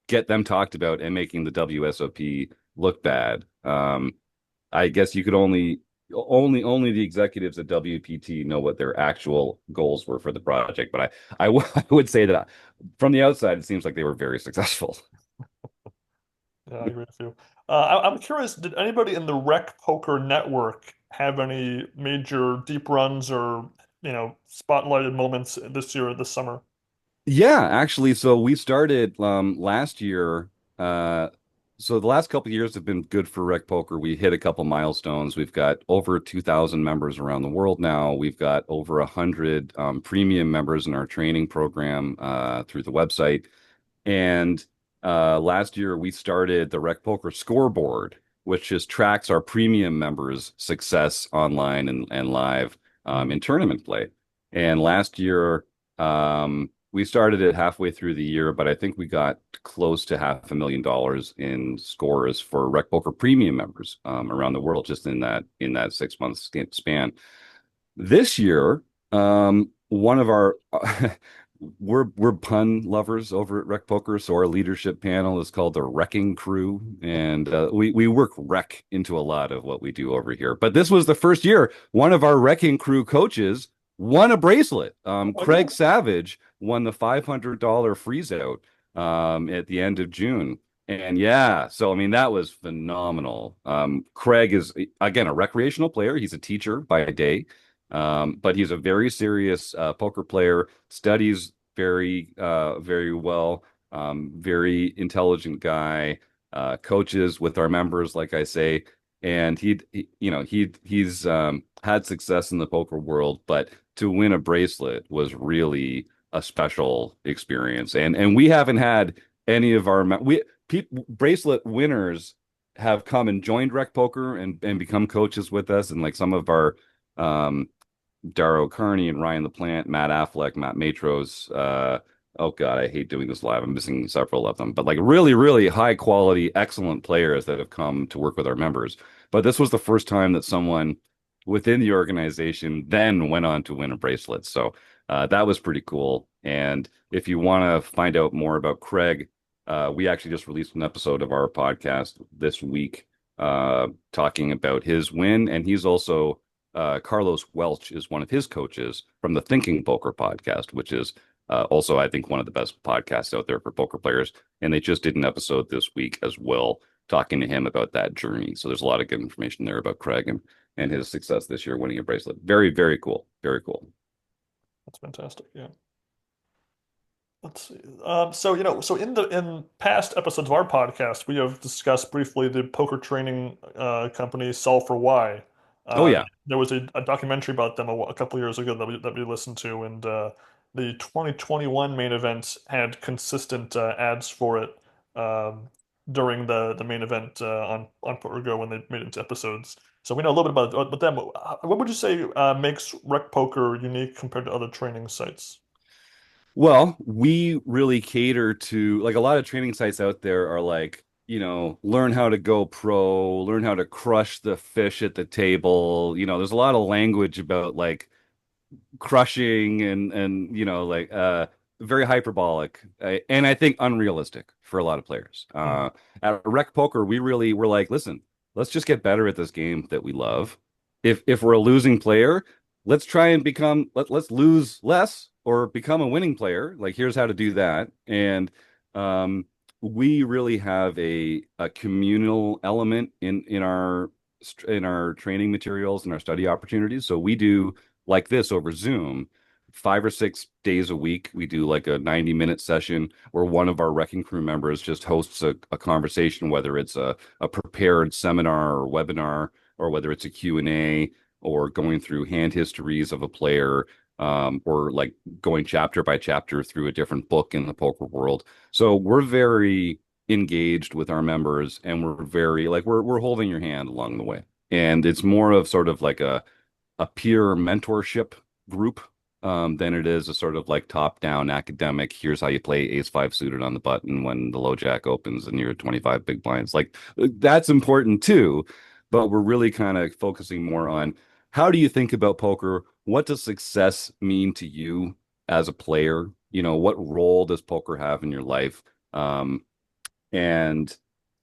get them talked about and making the WSOP look bad. I guess you could only the executives at WPT know what their actual goals were for the project, but I would say that from the outside it seems like they were very successful. Yeah, I agree with you. I'm curious, did anybody in the Rec.Poker network have any major deep runs or, spotlighted moments this year, this summer? Yeah, actually, so we started last year. So the last couple of years have been good for Rec.Poker. We hit a couple milestones. We've got over 2,000 members around the world now. We've got over 100 premium members in our training program through the website. And last year we started the Rec.Poker scoreboard, which just tracks our premium members' success online and live Mhm. in tournament play. And last year we started it halfway through the year, but I think we got close to $500,000 in scores for Rec.Poker premium members around the world just in that 6 month span. This year, one of our we're pun lovers over at Rec.Poker, so our leadership panel is called the Wrecking Crew, and we work rec into a lot of what we do over here. But this was the first year one of our Wrecking Crew coaches won a bracelet. Oh my Craig God. Savage won the $500 freeze out at the end of June. And yeah, so I mean that was phenomenal. Craig is again a recreational player. He's a teacher by day. But he's a very serious poker player, studies very well, very intelligent guy, coaches with our members, like I say, and he's had success in the poker world, but to win a bracelet was really a special experience, and we haven't had any of our we bracelet winners have come and joined Rec.Poker and become coaches with us, and like some of our um Darrow Kearney and Ryan LaPlante, Matt Affleck, Matt Matros. Oh God, I hate doing this live. I'm missing several of them, but like really, really high quality, excellent players that have come to work with our members. But this was the first time that someone within the organization then went on to win a bracelet. So that was pretty cool. And if you want to find out more about Craig, we actually just released an episode of our podcast this week talking about his win. And he's also Carlos Welch is one of his coaches from the Thinking Poker podcast, which is also, I think one of the best podcasts out there for poker players. And they just did an episode this week as well, talking to him about that journey. So there's a lot of good information there about Craig and his success this year winning a bracelet. Very, very cool. Very cool. That's fantastic. Yeah. Let's see. So so in past episodes of our podcast, we have discussed briefly the poker training company Solve for Why. Oh Uh, yeah. there was a documentary about them a couple of years ago that we listened to, and the 2021 main event had consistent ads for it during the main event on PokerGo when they made it into episodes. So we know a little bit about them. What would you say makes Rec.Poker unique compared to other training sites? Well, we really cater to like a lot of training sites out there are like, learn how to go pro, learn how to crush the fish at the table. There's a lot of language about like crushing and like very hyperbolic and I think unrealistic for a lot of players. At Rec Poker, we really were like, listen, let's just get better at this game that we love. If we're a losing player, let's try and let's lose less or become a winning player. Like here's how to do that. And um we really have a communal element in our training materials and our study opportunities. So we do like this over Zoom, 5 or 6 days a week. We do like a 90-minute session where one of our wrecking crew members just hosts a conversation, whether it's a prepared seminar or webinar, or whether it's a Q&A or going through hand histories of a player, or like going chapter by chapter through a different book in the poker world. So we're very engaged with our members and we're very like we're holding your hand along the way. And it's more of sort of like a peer mentorship group than it is a sort of like top-down academic. Here's how you play ace-5 suited on the button when the low jack opens and you're 25 big blinds. Like that's important too, but we're really kind of focusing more on how do you think about poker? What does success mean to you as a player? What role does poker have in your life? And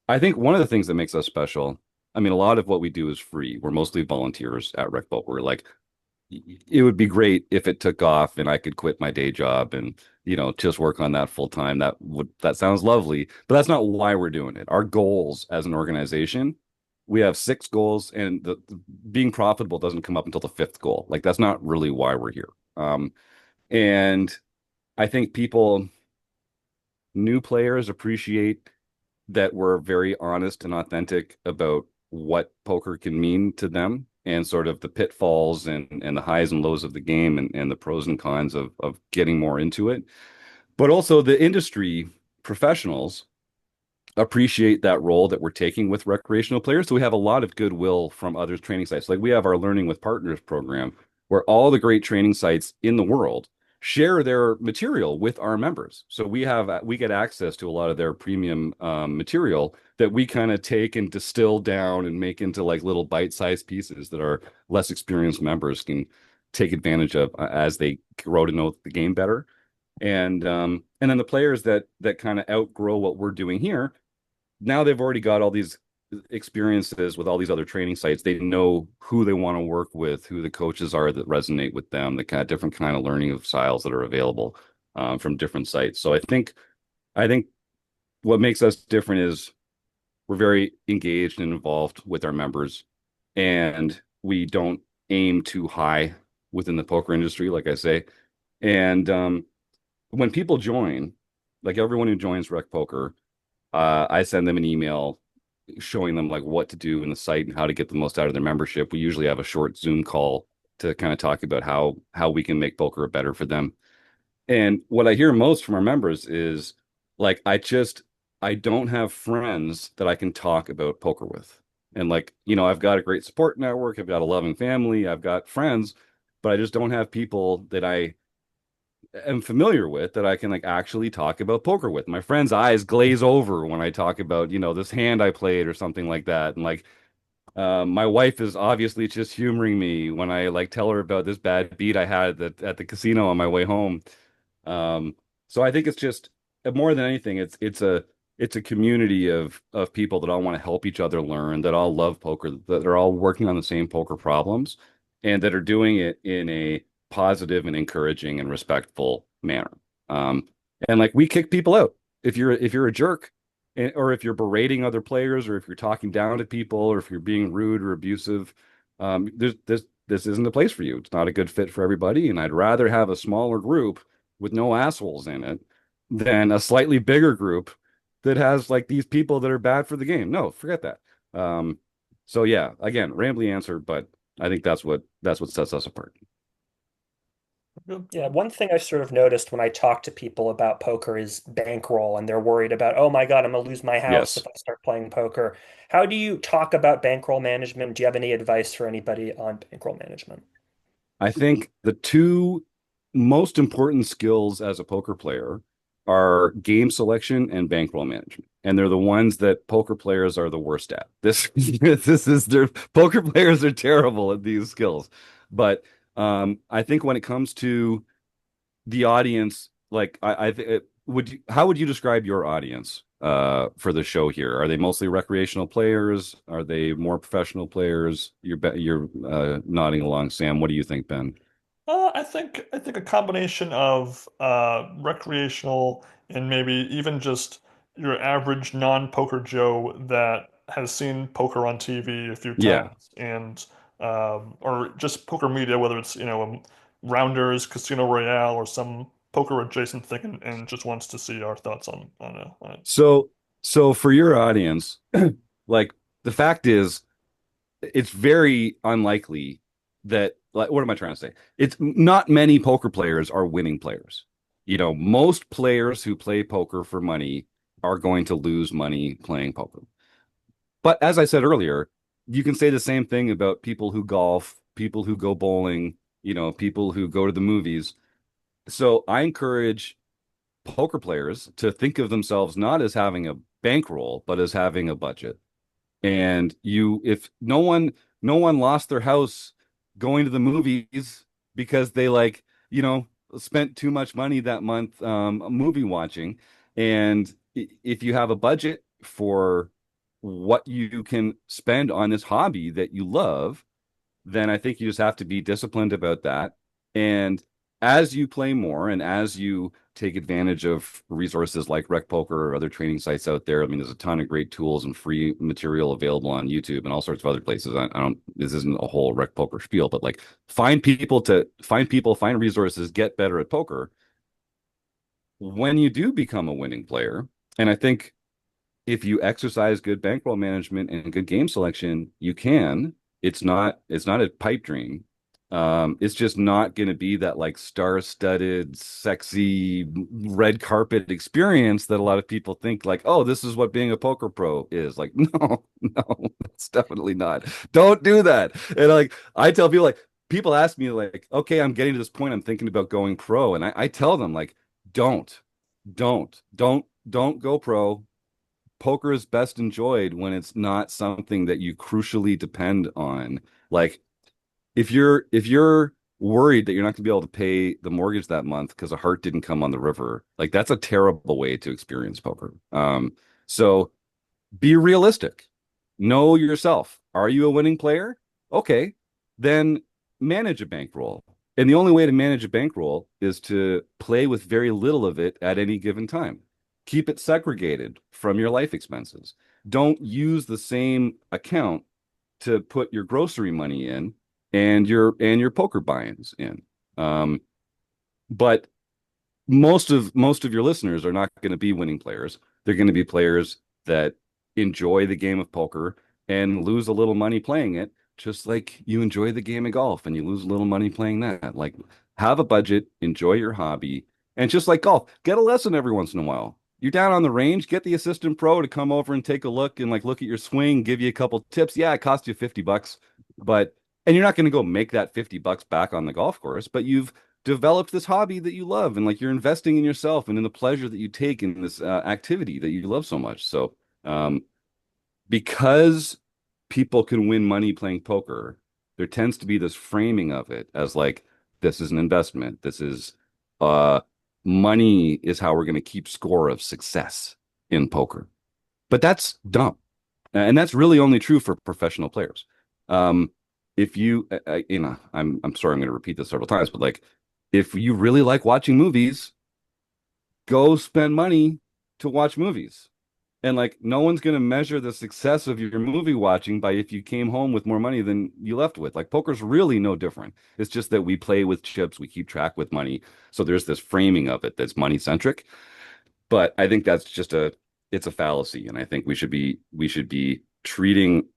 I think one of the things that makes us special, I mean, a lot of what we do is free. We're mostly volunteers at Rec.Poker. We're like, it would be great if it took off and I could quit my day job and just work on that full time. That sounds lovely, but that's not why we're doing it. Our goals as an organization, we have 6 goals, and the being profitable doesn't come up until the fifth goal. Like that's not really why we're here. And I think new players appreciate that we're very honest and authentic about what poker can mean to them and sort of the pitfalls and the highs and lows of the game and the pros and cons of getting more into it. But also the industry professionals appreciate that role that we're taking with recreational players. So we have a lot of goodwill from other training sites. Like we have our Learning with Partners program, where all the great training sites in the world share their material with our members. So we get access to a lot of their premium material that we kind of take and distill down and make into like little bite-sized pieces that our less experienced members can take advantage of as they grow to know the game better. And then the players that kind of outgrow what we're doing here, now they've already got all these experiences with all these other training sites. They know who they want to work with, who the coaches are that resonate with them, the kind of different kind of learning of styles that are available from different sites. So I think what makes us different is we're very engaged and involved with our members, and we don't aim too high within the poker industry, like I say. And when people join, like everyone who joins Rec Poker, I send them an email showing them like what to do in the site and how to get the most out of their membership. We usually have a short Zoom call to kind of talk about how we can make poker better for them. And what I hear most from our members is like I don't have friends that I can talk about poker with. And like, I've got a great support network, I've got a loving family, I've got friends, but I just don't have people that I am familiar with that I can like actually talk about poker with. My friends' eyes glaze over when I talk about, this hand I played or something like that. And like my wife is obviously just humoring me when I like tell her about this bad beat I had at the casino on my way home. Um, so I think it's just more than anything, it's a community of people that all want to help each other learn, that all love poker, that are all working on the same poker problems, and that are doing it in a positive and encouraging and respectful manner. Um, and like we kick people out if you're a jerk, or if you're berating other players, or if you're talking down to people, or if you're being rude or abusive. This isn't the place for you. It's not a good fit for everybody, and I'd rather have a smaller group with no assholes in it than a slightly bigger group that has like these people that are bad for the game. No, forget that. Um, so yeah, again, rambly answer, but I think that's what sets us apart. Good. Yeah, one thing I sort of noticed when I talk to people about poker is bankroll, and they're worried about, oh my God, I'm gonna lose my house Yes. if I start playing poker. How do you talk about bankroll management? Do you have any advice for anybody on bankroll management? I think the two most important skills as a poker player are game selection and bankroll management. And they're the ones that poker players are the worst at. This is their poker players are terrible at these skills. But I think when it comes to the audience, like how would you describe your audience for the show here? Are they mostly recreational players? Are they more professional players? You're nodding along, Sam. What do you think, Ben? I think a combination of recreational and maybe even just your average non-poker Joe that has seen poker on TV a few Yeah. times and or just poker media, whether it's Rounders, Casino Royale, or some poker adjacent thing, and just wants to see our thoughts on it. So for your audience, like the fact is, it's very unlikely that like what am I trying to say? It's not many poker players are winning players. Most players who play poker for money are going to lose money playing poker. But as I said earlier, you can say the same thing about people who golf, people who go bowling, people who go to the movies. So I encourage poker players to think of themselves not as having a bankroll, but as having a budget. And if no one lost their house going to the movies because they like, spent too much money that month movie watching. And if you have a budget for what you can spend on this hobby that you love, then I think you just have to be disciplined about that. And as you play more and as you take advantage of resources like Rec.Poker or other training sites out there, I mean, there's a ton of great tools and free material available on YouTube and all sorts of other places. I don't, this isn't a whole Rec.Poker spiel, but like find resources, get better at poker when you do become a winning player. And I think if you exercise good bankroll management and good game selection, you can. It's not a pipe dream. It's just not going to be that like star-studded, sexy red carpet experience that a lot of people think like, oh, this is what being a poker pro is. Like, no, no, it's definitely not. Don't do that. And like I tell people like people ask me like, okay, I'm getting to this point, I'm thinking about going pro. And I tell them like, don't, don't go pro. Poker is best enjoyed when it's not something that you crucially depend on. Like if you're worried that you're not going to be able to pay the mortgage that month because a heart didn't come on the river, like that's a terrible way to experience poker. So be realistic. Know yourself. Are you a winning player? Okay, then manage a bankroll. And the only way to manage a bankroll is to play with very little of it at any given time. Keep it segregated from your life expenses. Don't use the same account to put your grocery money in and your poker buy-ins in. Um, but most of your listeners are not going to be winning players. They're going to be players that enjoy the game of poker and lose a little money playing it, just like you enjoy the game of golf and you lose a little money playing that. Like, have a budget, enjoy your hobby, and just like golf, get a lesson every once in a while. You're down on the range, get the assistant pro to come over and take a look and like look at your swing, give you a couple tips. Yeah, it cost you $50, but and you're not going to go make that $50 back on the golf course, but you've developed this hobby that you love, and like you're investing in yourself and in the pleasure that you take in this activity that you love so much. So, um, because people can win money playing poker, there tends to be this framing of it as like this is an investment. This is uh money is how we're going to keep score of success in poker. But that's dumb. And that's really only true for professional players. Um, if you, I'm sorry, I'm going to repeat this several times, but like, if you really like watching movies, go spend money to watch movies. And like, no one's going to measure the success of your movie watching by if you came home with more money than you left with. Like, poker's really no different. It's just that we play with chips, we keep track with money. So there's this framing of it that's money centric. But I think that's just it's a fallacy, and I think we should be treating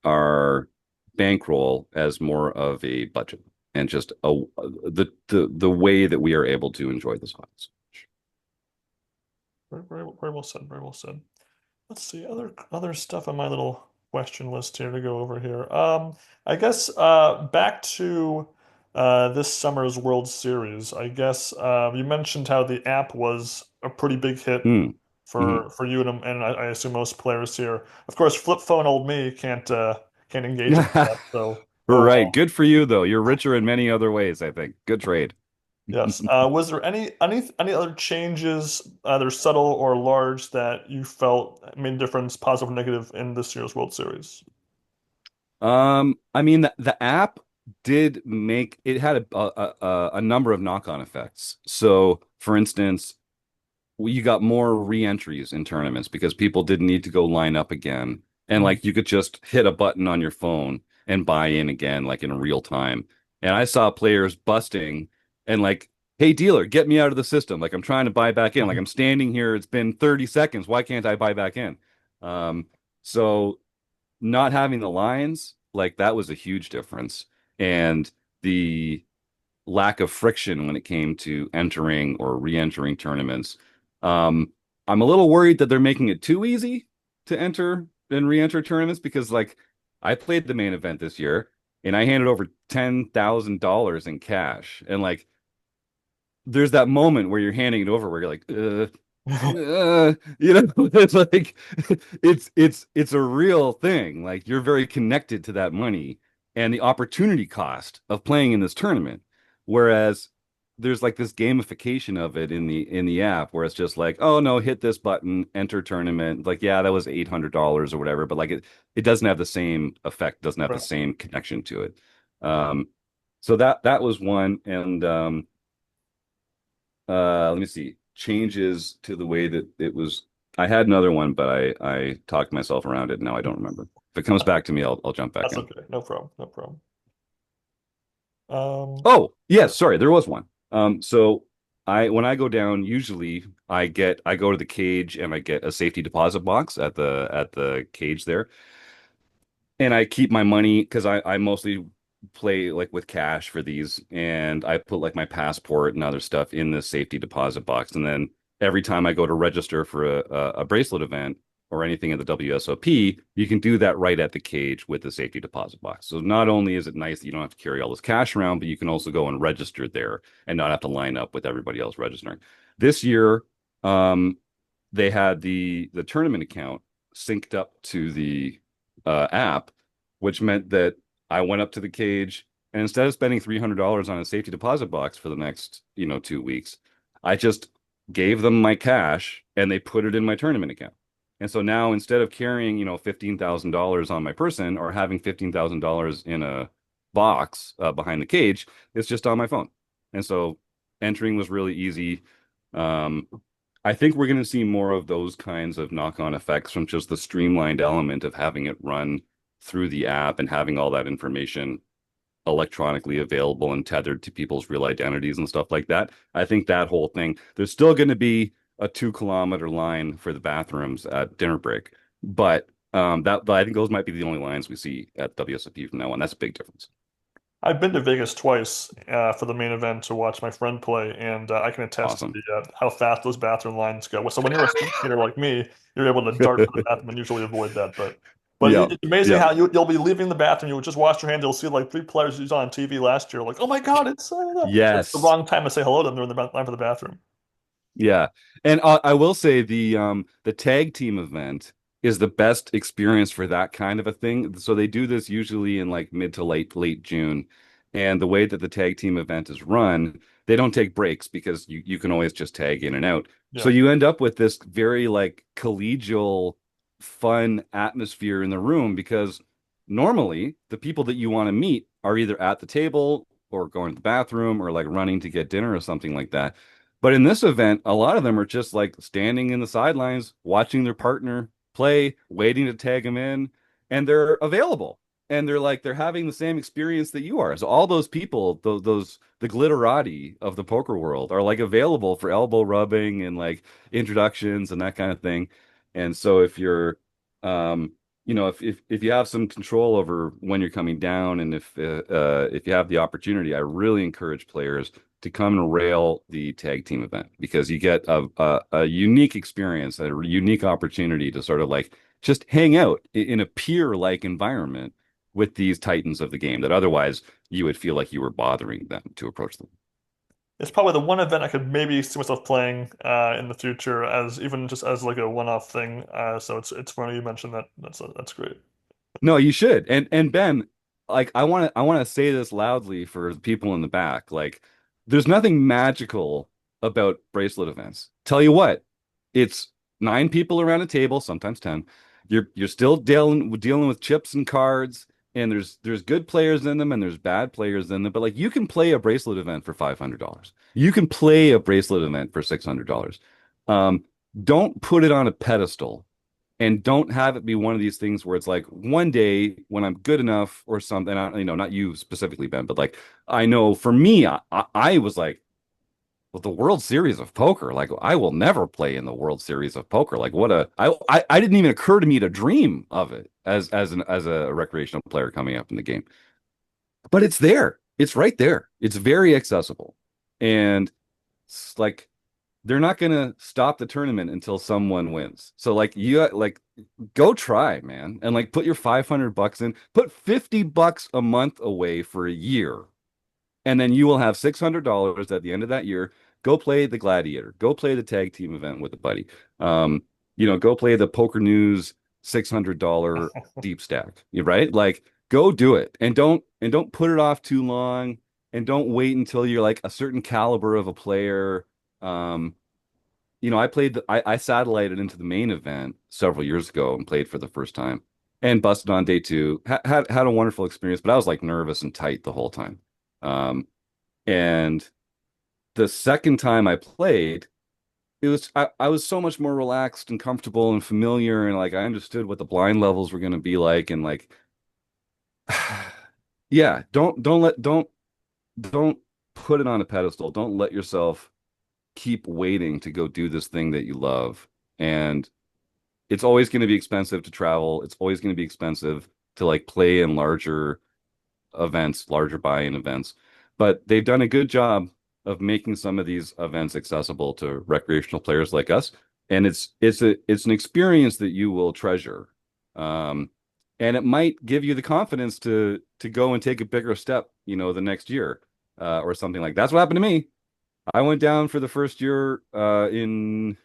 our bankroll as more of a budget and just the way that we are able to enjoy this hobby. Very well said. Very well said. Let's see other stuff on my little question list here to go over here. I guess back to this summer's World Series. I guess you mentioned how the app was a pretty big hit Mm. Hmm. for you and I assume most players here. Of course, flip phone old me can't engage in that. So oh Right. well. Good for you, though. You're richer in many other ways, I think. Good trade. Yes. Was there any other changes, either subtle or large, that you felt made a difference, positive or negative, in this year's World Series? I mean, the app did make it had a number of knock-on effects. So, for instance, you got more re-entries in tournaments because people didn't need to go line up again. And Mm. like you could just hit a button on your phone and buy in again, like in real time. And I saw players busting and like, hey, dealer, get me out of the system. Like I'm trying to buy back in. Like I'm standing here, it's been 30 seconds. Why can't I buy back in? Um, so not having the lines, like that was a huge difference. And the lack of friction when it came to entering or re-entering tournaments. Um, I'm a little worried that they're making it too easy to enter and re-enter tournaments because like I played the main event this year and I handed over $10,000 in cash. And like there's that moment where you're handing it over where you're like, it's like it's a real thing. Like you're very connected to that money and the opportunity cost of playing in this tournament. Whereas there's like this gamification of it in the app where it's just like, oh no, hit this button, enter tournament. Like, yeah, that was $800 or whatever, but like it doesn't have the same effect, doesn't have the Right. same connection to it. Um, so that was one. And let me see. Changes to the way that it was. I had another one, but I talked myself around it. And now I don't remember. If it comes back to me, I'll jump back That's in. okay. No problem. No problem. Um, Oh, yes, sorry, there was one. So I when I go down, usually I go to the cage and I get a safety deposit box at the cage there. And I keep my money because I mostly play like with cash for these, and I put like my passport and other stuff in the safety deposit box. And then every time I go to register for a bracelet event or anything in the WSOP, you can do that right at the cage with the safety deposit box. So not only is it nice that you don't have to carry all this cash around, but you can also go and register there and not have to line up with everybody else registering. This year, um, they had the tournament account synced up to the app, which meant that I went up to the cage and instead of spending $300 on a safety deposit box for the next, 2 weeks, I just gave them my cash and they put it in my tournament account. And so now instead of carrying, $15,000 on my person or having $15,000 in a box behind the cage, it's just on my phone. And so entering was really easy. Um, I think we're going to see more of those kinds of knock-on effects from just the streamlined element of having it run through the app and having all that information electronically available and tethered to people's real identities and stuff like that. I think that whole thing, there's still going to be a 2 kilometer line for the bathrooms at dinner break, but but I think those might be the only lines we see at WSOP from now on. That's a big difference. I've been to Vegas twice for the main event to watch my friend play, and I can attest to Awesome. how fast those bathroom lines go. So when you're a spectator like me, you're able to dart to the bathroom and usually avoid that. But Yeah. it's amazing Yeah. how you'll be leaving the bathroom, you'll just wash your hands, you'll see like three players you saw on TV last year, like, oh my God, it's it's the Yes. wrong time to say hello to them. They're in the line for the bathroom. Yeah. And I will say the tag team event is the best experience for that kind of a thing. So they do this usually in like mid to late June. And the way that the tag team event is run, they don't take breaks because you can always just tag in and out. So Yeah. you end up with this very like collegial fun atmosphere in the room because normally the people that you want to meet are either at the table or going to the bathroom or like running to get dinner or something like that. But in this event, a lot of them are just like standing in the sidelines, watching their partner play, waiting to tag them in, and they're available. And they're having the same experience that you are. So all those people, those the glitterati of the poker world are like available for elbow rubbing and like introductions and that kind of thing. And so if you're um if you have some control over when you're coming down and if you have the opportunity, I really encourage players to come and rail the tag team event because you get a unique experience, a unique opportunity to sort of like just hang out in a peer-like environment with these titans of the game that otherwise you would feel like you were bothering them to approach them. It's probably the one event I could maybe see myself playing in the future as even just as like a one-off thing. So it's funny you mentioned that. That's great. No, you should. And Ben, like I want to say this loudly for the people in the back. Like there's nothing magical about bracelet events. Tell you what, it's nine people around a table, sometimes 10. You're still dealing with chips and cards, and there's good players in them and there's bad players in them, but like you can play a bracelet event for $500. You can play a bracelet event for $600. Um, don't put it on a pedestal and don't have it be one of these things where it's like one day when I'm good enough or something, not you specifically, Ben, but like I know for me, I was like, well, the World Series of Poker, like I will never play in the World Series of Poker. Like what I didn't even occur to me to dream of it as a recreational player coming up in the game. But it's there. It's right there. It's very accessible. And it's like they're not gonna stop the tournament until someone wins. So like you like go try, man, and like put your 500 bucks in, put 50 bucks a month away for a year, and then you will have $600 at the end of that year. Go play the Gladiator, go play the tag team event with a buddy. Um, go play the Poker News $600 deep stack, right? Like go do it and don't put it off too long and don't wait until you're like a certain caliber of a player. Um, I satellited into the main event several years ago and played for the first time and busted on day two. Had a wonderful experience, but I was like nervous and tight the whole time. Um, and the second time I played, I was so much more relaxed and comfortable and familiar and like I understood what the blind levels were going to be like and like yeah, don't put it on a pedestal. Don't let yourself keep waiting to go do this thing that you love. And it's always going to be expensive to travel. It's always going to be expensive to like play in larger events, larger buy-in events. But they've done a good job of making some of these events accessible to recreational players like us. And it's an experience that you will treasure. Um, and it might give you the confidence to go and take a bigger step, the next year, or something like that. That's what happened to me. I went down for the first year in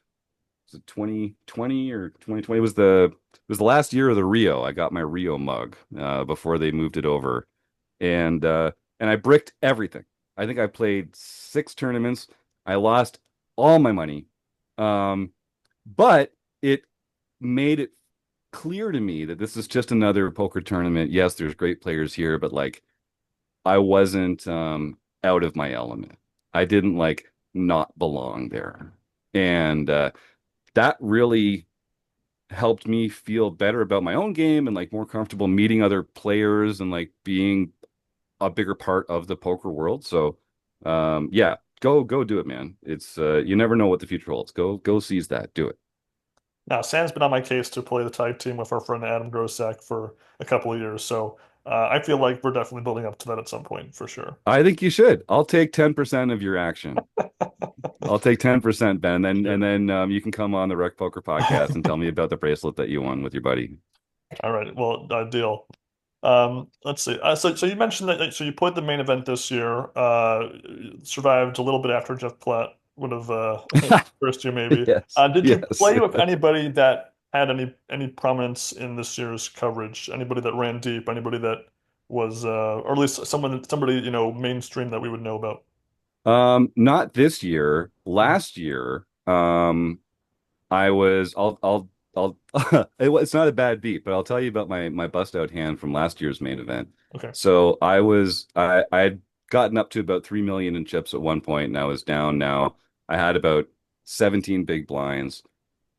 was it 2020 or 2020? It was the last year of the Rio. I got my Rio mug before they moved it over, and I bricked everything. I think I played six tournaments. I lost all my money, um, but it made it clear to me that this is just another poker tournament. Yes, there's great players here, but like I wasn't out of my element. I didn't like not belong there. And that really helped me feel better about my own game and like more comfortable meeting other players and like being a bigger part of the poker world. So yeah, go do it, man. It's you never know what the future holds. Go seize that. Do it. Now, Sam's been on my case to play the tag team with our friend Adam Grossack for a couple of years, so I feel like we're definitely building up to that at some point for sure. I think you should. I'll take 10% of your action. I'll take 10%, Ben, and then Sure. and then you can come on the Rec Poker podcast and tell me about the bracelet that you won with your buddy. All right. Well, deal. Let's see. So you mentioned that so you played the main event this year. Survived a little bit after Jeff Platt would have cursed you maybe. Yes, Did you yes. play with anybody that had any prominence in this year's coverage? Anybody that ran deep? Anybody that was or at least somebody mainstream that we would know about? Not this year. Last year, I was I'll it's not a bad beat, but I'll tell you about my bust out hand from last year's main event. Okay. So I had gotten up to about 3 million in chips at one point, and I was down now. I had about 17 big blinds.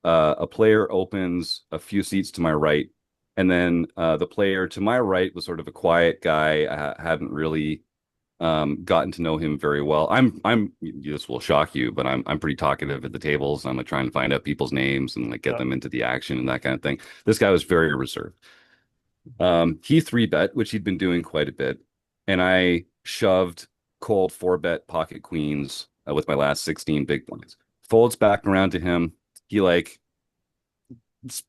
A player opens a few seats to my right, and then the player to my right was sort of a quiet guy. I hadn't really gotten to know him very well. This will shock you, but I'm pretty talkative at the tables. I'm like trying to find out people's names and like get Yeah. them into the action and that kind of thing. This guy was very reserved. He three bet, which he'd been doing quite a bit, and I shoved cold four bet pocket queens with my last 16 big blinds. Folds back around to him. He like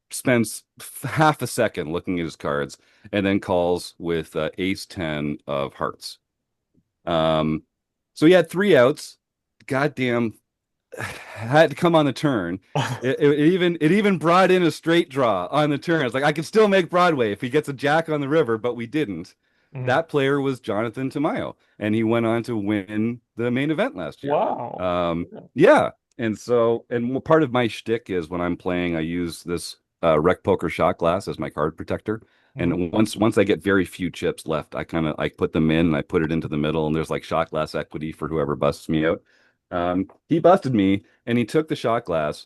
spends half a second looking at his cards and then calls with ace 10 of hearts. Um, so he had three outs. Goddamn, had to come on the turn. It even brought in a straight draw on the turn. It's like I could still make Broadway if he gets a jack on the river, but we didn't. Mhm. That player was Jonathan Tamayo, and he went on to win the main event last year. Wow. Yeah, and part of my shtick is when I'm playing, I use this Rec.Poker shot glass as my card protector. Mhm. And once I get very few chips left, I put them in and I put it into the middle, and there's like shot glass equity for whoever busts me out. He busted me and he took the shot glass,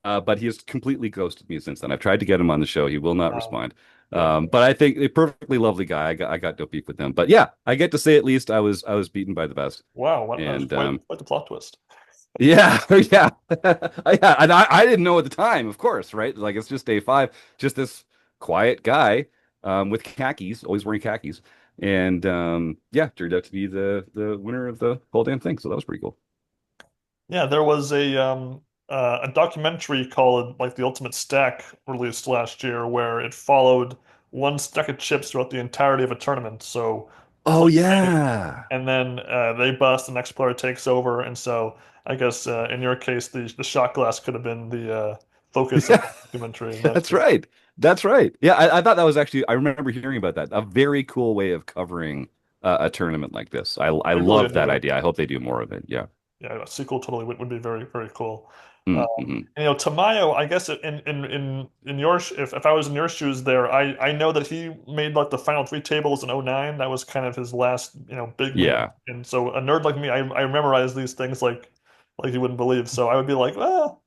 but he has completely ghosted me since then. I've tried to get him on the show. He will not Wow. respond. Yeah. But I think a perfectly lovely guy. I got no beef with him. But yeah, I get to say at least I was beaten by the best. Wow. That was And quite the plot twist. yeah, yeah, yeah. And I didn't know at the time, of course, right? Like it's just day five, just this quiet guy with khakis, always wearing khakis. And yeah, turned out to be the winner of the whole damn thing. So that was pretty cool. Yeah, there was a documentary called like The Ultimate Stack released last year where it followed one stack of chips throughout the entirety of a tournament. So Oh play big, yeah. and then they bust, the next player takes over, and so I guess in your case the shot glass could have been the focus of Yeah, the documentary in that that's case. right. That's right. Yeah, I thought that was actually, I remember hearing about that. A very cool way of covering a tournament like this. I It really love is that very idea. I hope they do more of it. Yeah. yeah, a sequel totally would be very, very cool. Mm-hmm. Tamayo, I guess in your if I was in your shoes there, I know that he made like the final three tables in '09. That was kind of his last, big win. Yeah. And so a nerd like me, I memorize these things like you wouldn't believe. So I would be like, well,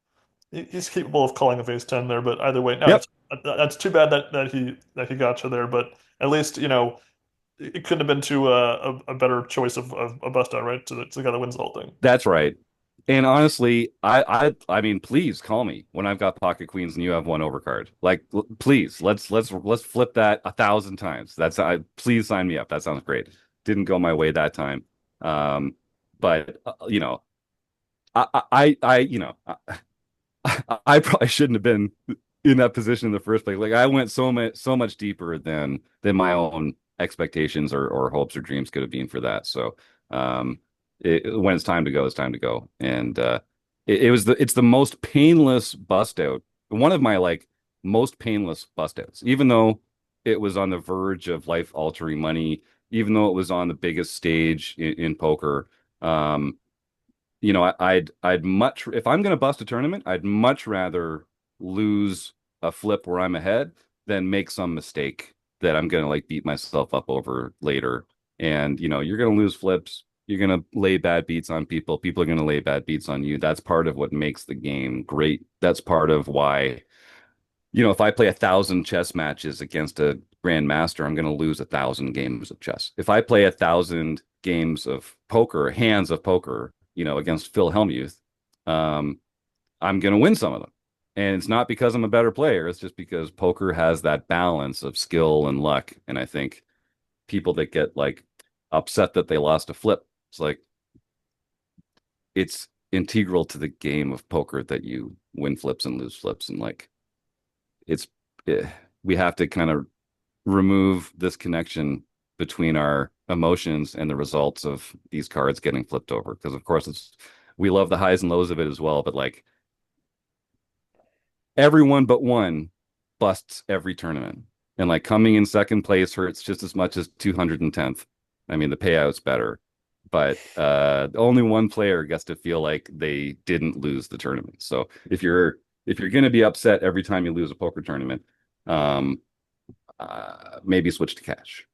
he's capable of calling a face 10 there, but either way, no, Yep. that's too bad that he got you there, but at least, it couldn't have been to a better choice of a bust out, right? To the guy that wins the whole thing. That's right. And honestly, I mean, please call me when I've got pocket queens and you have one overcard. Like, please, let's flip that 1,000 times. Please sign me up. That sounds great. Didn't go my way that time. But I probably shouldn't have been in that position in the first place. Like I went so much deeper than my own expectations or hopes or dreams could have been for that. So when it's time to go, it's time to go. And it's the most painless bust out. One of my like most painless bust outs, even though it was on the verge of life altering money, even though it was on the biggest stage in poker. Um, I'd much if I'm going to bust a tournament, I'd much rather lose a flip where I'm ahead than make some mistake that I'm going to like beat myself up over later. And you're going to lose flips. You're going to lay bad beats on people. People are going to lay bad beats on you. That's part of what makes the game great. That's part of why, if I play 1,000 chess matches against a grandmaster, I'm going to lose 1,000 games of chess. If I play 1,000 games of poker, hands of poker, against Phil Hellmuth, um, I'm going to win some of them. And it's not because I'm a better player. It's just because poker has that balance of skill and luck. And I think people that get like upset that they lost a flip, it's like it's integral to the game of poker that you win flips and lose flips. And like it's, eh. we have to kind of remove this connection between our emotions and the results of these cards getting flipped over. Because of course it's we love the highs and lows of it as well, but like everyone but one busts every tournament. And like coming in second place hurts just as much as 210th. I mean, the payout's better, but only one player gets to feel like they didn't lose the tournament. So if you're going to be upset every time you lose a poker tournament, um, maybe switch to cash.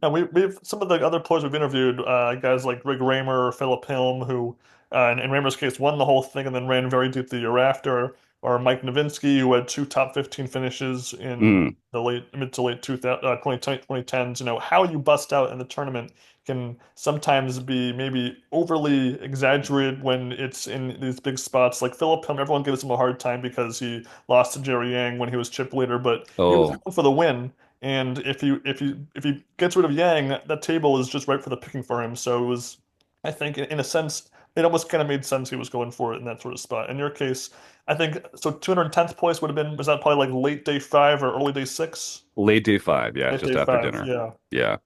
And we've some of the other players we've interviewed, guys like Greg Raymer, Philip Hilm, who in Raymer's case won the whole thing and then ran very deep the year after, or Mike Nowitzki, who had two top 15 finishes in Mm. the late mid to late 2010s. You know, how you bust out in the tournament can sometimes be maybe overly exaggerated when it's in these big spots. Like Philip Hilm, everyone gives him a hard time because he lost to Jerry Yang when he was chip leader, but he was Oh, going for the win. And if he gets rid of Yang, that table is just right for the picking for him. So it was, I think, in a sense, it almost kind of made sense he was going for it in that sort of spot. In your case, I think so. 210th place would have been, was that probably like late day five or early day six? late day five. Yeah, Late just day after five, dinner. yeah. Yeah.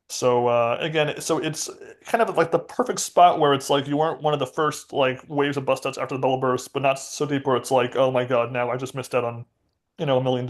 So again, so it's kind of like the perfect spot where it's like you weren't one of the first like waves of bust outs after the bubble burst, but not so deep where it's like, oh my God, now I just missed out on, $1 million.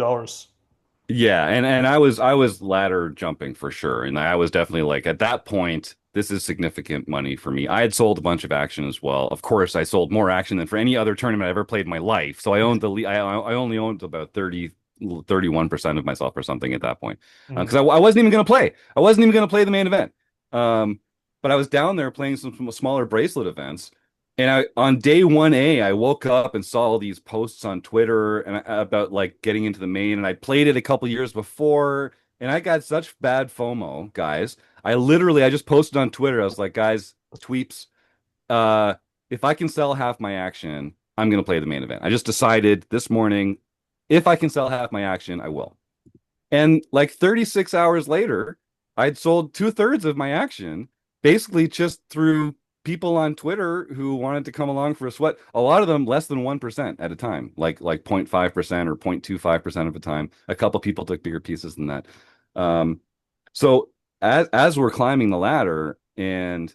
Yeah, and I was ladder jumping for sure. And I was definitely like at that point, this is significant money for me. I had sold a bunch of action as well. Of course, I sold more action than for any other tournament I ever played in my life. So I owned I only owned about 31% of myself or something at that point. Because I wasn't even going to play. I wasn't even going to play the main event. Um, but I was down there playing some smaller bracelet events. And on day 1A, I woke up and saw all these posts on Twitter and about like getting into the main, and I played it a couple years before, and I got such bad FOMO, guys. I just posted on Twitter. I was like, guys, tweeps, uh, if I can sell half my action, I'm gonna play the main event. I just decided this morning, if I can sell half my action, I will. And like 36 hours later, I'd sold two-thirds of my action, basically just through people on Twitter who wanted to come along for a sweat. A lot of them less than 1% at a time, like 0.5% or 0.25% of a time. A couple people took bigger pieces than that. Um, so as we're climbing the ladder, and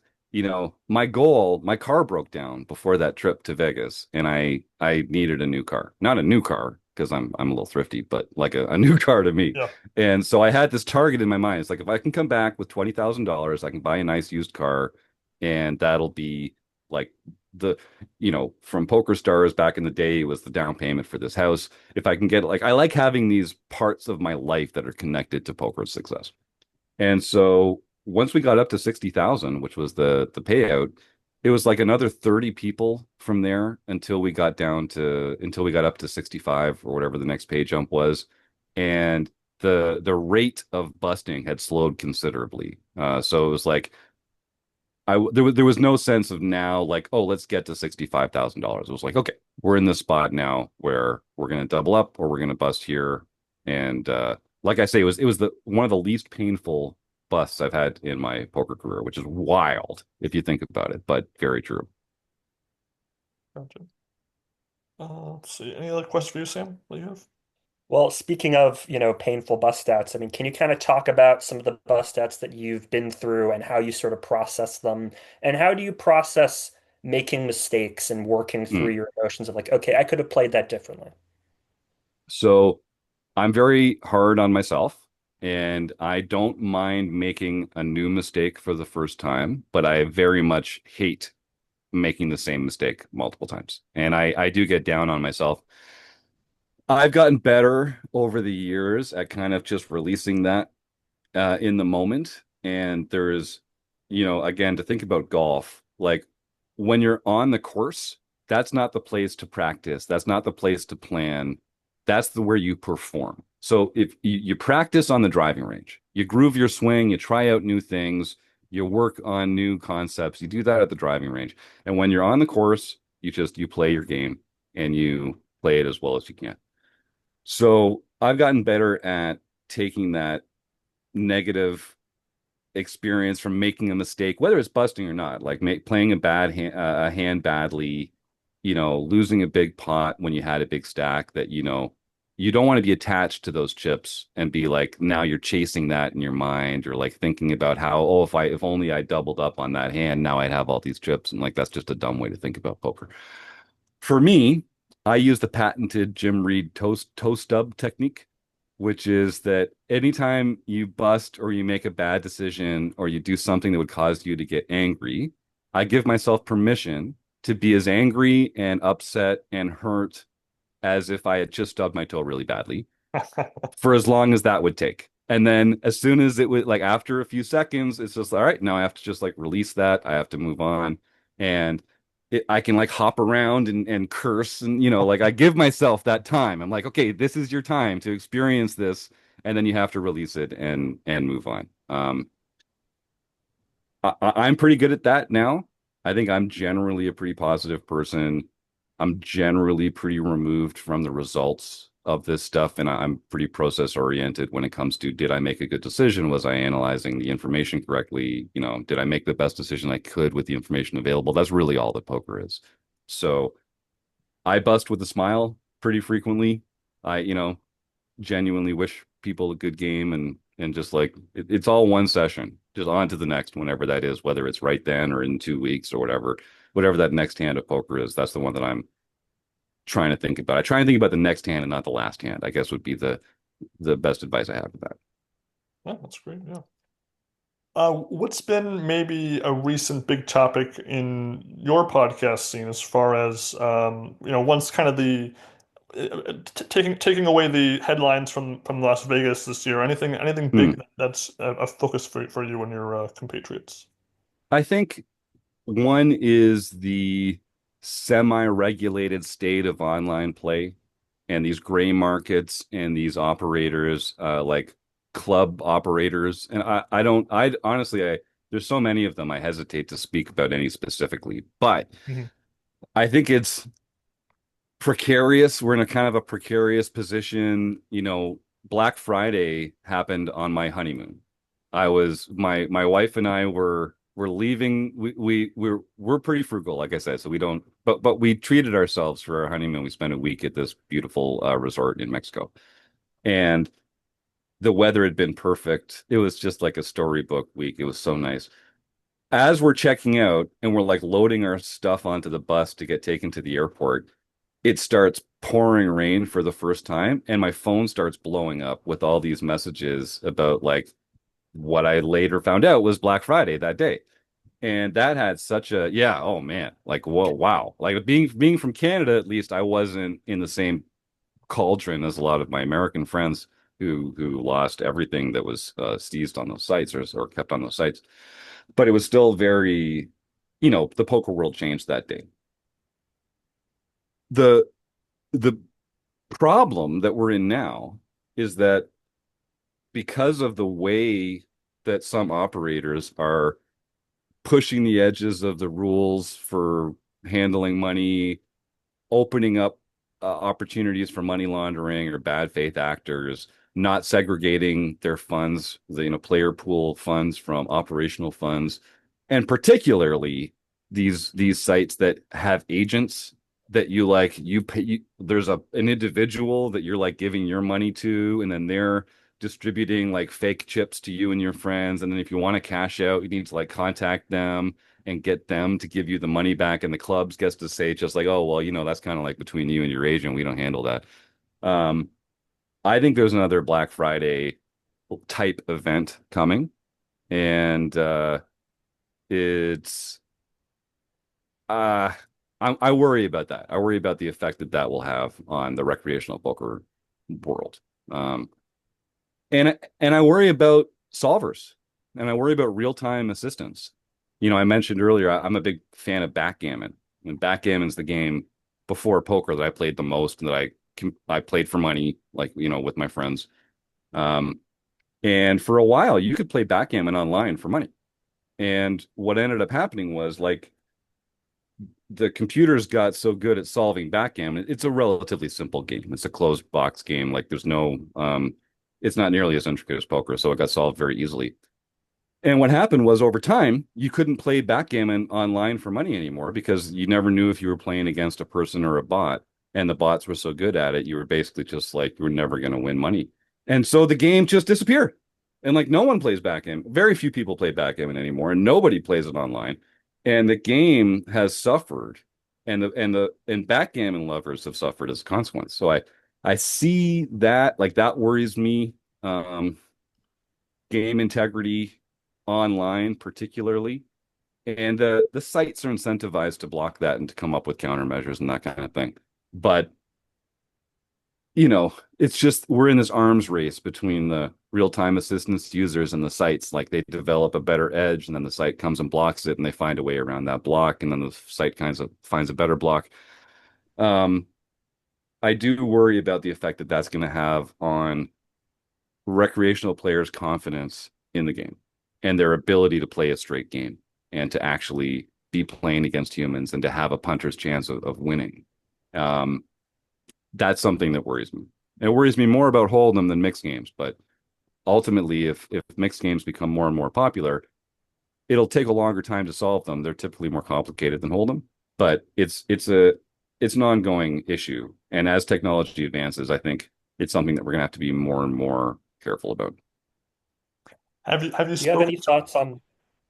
my goal, my car broke down before that trip to Vegas, and I needed a new car. Not a new car because I'm a little thrifty, but like a new car to me. Yeah. And so I had this target in my mind. It's like if I can come back with $20,000, I can buy a nice used car, and that'll be like the from Poker Stars back in the day was the down payment for this house. If I can get like I like having these parts of my life that are connected to poker success. And so once we got up to 60,000, which was the payout, it was like another 30 people from there until we got up to 65 or whatever the next pay jump was. And the rate of busting had slowed considerably. So it was like there was no sense of now like, oh, let's get to $65,000. It was like, okay, we're in this spot now where we're gonna double up or we're gonna bust here. And like I say, it was the one of the least painful busts I've had in my poker career, which is wild if you think about it, but very true. Gotcha. Let's see. Any other questions for you, Sam? What do you have? Well, speaking of, painful bust outs, I mean, can you kind of talk about some of the bust outs that you've been through and how you sort of process them? And how do you process making mistakes and working through Mm. your emotions of like, okay, I could have played that differently? So I'm very hard on myself, and I don't mind making a new mistake for the first time, but I very much hate making the same mistake multiple times. And I do get down on myself. I've gotten better over the years at kind of just releasing that in the moment. And there's, again, to think about golf, like when you're on the course, that's not the place to practice. That's not the place to plan. That's the where you perform. So if you practice on the driving range, you groove your swing, you try out new things, you work on new concepts, you do that at the driving range. And when you're on the course, you play your game and you play it as well as you can. So I've gotten better at taking that negative experience from making a mistake, whether it's busting or not, like playing a hand badly, losing a big pot when you had a big stack that you don't want to be attached to those chips and be like, now you're chasing that in your mind. You're like thinking about how, oh, if only I doubled up on that hand, now I'd have all these chips. And like, that's just a dumb way to think about poker. For me, I use the patented Jim Reid toe stub technique, which is that anytime you bust or you make a bad decision or you do something that would cause you to get angry, I give myself permission to be as angry and upset and hurt as if I had just stubbed my toe really badly for as long as that would take. And then as soon as it would, like after a few seconds, it's just all right, now I have to just like release that. I have to move on. And I can like hop around and curse. And, like I give myself that time. I'm like, okay, this is your time to experience this. And then you have to release it and move on. I'm pretty good at that now. I think I'm generally a pretty positive person. I'm generally pretty removed from the results of this stuff, and I'm pretty process oriented when it comes to did I make a good decision? Was I analyzing the information correctly? Did I make the best decision I could with the information available? That's really all that poker is. So I bust with a smile pretty frequently. I, genuinely wish people a good game and just like it's all one session, just on to the next whenever that is, whether it's right then or in 2 weeks or whatever that next hand of poker is. That's the one that I'm trying to think about. I try and think about the next hand and not the last hand, I guess would be the best advice I have for that. Yeah, that's great. Yeah. What's been maybe a recent big topic in your podcast scene as far as once kind of the taking away the headlines from Las Vegas this year, anything Hmm. big that's a focus for you and your compatriots? I think one is the semi-regulated state of online play and these gray markets and these operators, like club operators. And I don't, I honestly, there's so many of them, I hesitate to speak about any specifically, but Mhm. I think it's precarious. We're in a kind of a precarious position. Black Friday happened on my honeymoon. My wife and I were leaving. We're pretty frugal, like I said, so we don't. But we treated ourselves for our honeymoon. We spent a week at this beautiful resort in Mexico, and the weather had been perfect. It was just like a storybook week. It was so nice. As we're checking out and we're like loading our stuff onto the bus to get taken to the airport, it starts pouring rain for the first time, and my phone starts blowing up with all these messages about like what I later found out was Black Friday that day. And that had such a yeah, oh man, like whoa, wow. Like being from Canada, at least I wasn't in the same cauldron as a lot of my American friends who lost everything that was seized on those sites or kept on those sites. But it was still very, the poker world changed that day. The the problem that we're in now is that because of the way that some operators are pushing the edges of the rules for handling money, opening up opportunities for money laundering or bad faith actors, not segregating their funds, player pool funds from operational funds, and particularly these sites that have agents that you pay there's an individual that you're like giving your money to, and then they're distributing like fake chips to you and your friends, and then if you want to cash out you need to like contact them and get them to give you the money back, and the clubs gets to say just like, oh well, that's kind of like between you and your agent, we don't handle that. um I think there's another Black Friday type event coming, and it's uh I worry about that. I worry about the effect that that will have on the recreational poker world. um and I worry about solvers, and I worry about real-time assistance. I mentioned earlier I'm a big fan of backgammon, and backgammon's the game before poker that I played the most and that I played for money, like with my friends. Um, and for a while, you could play backgammon online for money. And what ended up happening was like the computers got so good at solving backgammon. It's a relatively simple game. It's a closed box game. Like there's no, it's not nearly as intricate as poker, so it got solved very easily. And what happened was over time, you couldn't play backgammon online for money anymore because you never knew if you were playing against a person or a bot. and the bots were so good at it, you were basically just like, you were never going to win money. And so the game just disappeared. And like no one plays backgammon. Very few people play backgammon anymore, and nobody plays it online. And the game has suffered, and the backgammon lovers have suffered as a consequence. So I see that, like, that worries me. Um, Game integrity online, particularly. And the sites are incentivized to block that and to come up with countermeasures and that kind of thing. But, it's just we're in this arms race between the real-time assistance users and the sites. Like, they develop a better edge, and then the site comes and blocks it, and they find a way around that block, and then the site kind of finds a better block. Um, I do worry about the effect that that's going to have on recreational players' confidence in the game and their ability to play a straight game and to actually be playing against humans and to have a punter's chance of winning. Um, that's something that worries me. It worries me more about Hold'em than mixed games, but ultimately, if mixed games become more and more popular, it'll take a longer time to solve them. They're typically more complicated than Hold'em, but it's an ongoing issue. And as technology advances, I think it's something that we're gonna have to be more and more careful about. Have you Do you have spoken any to? thoughts on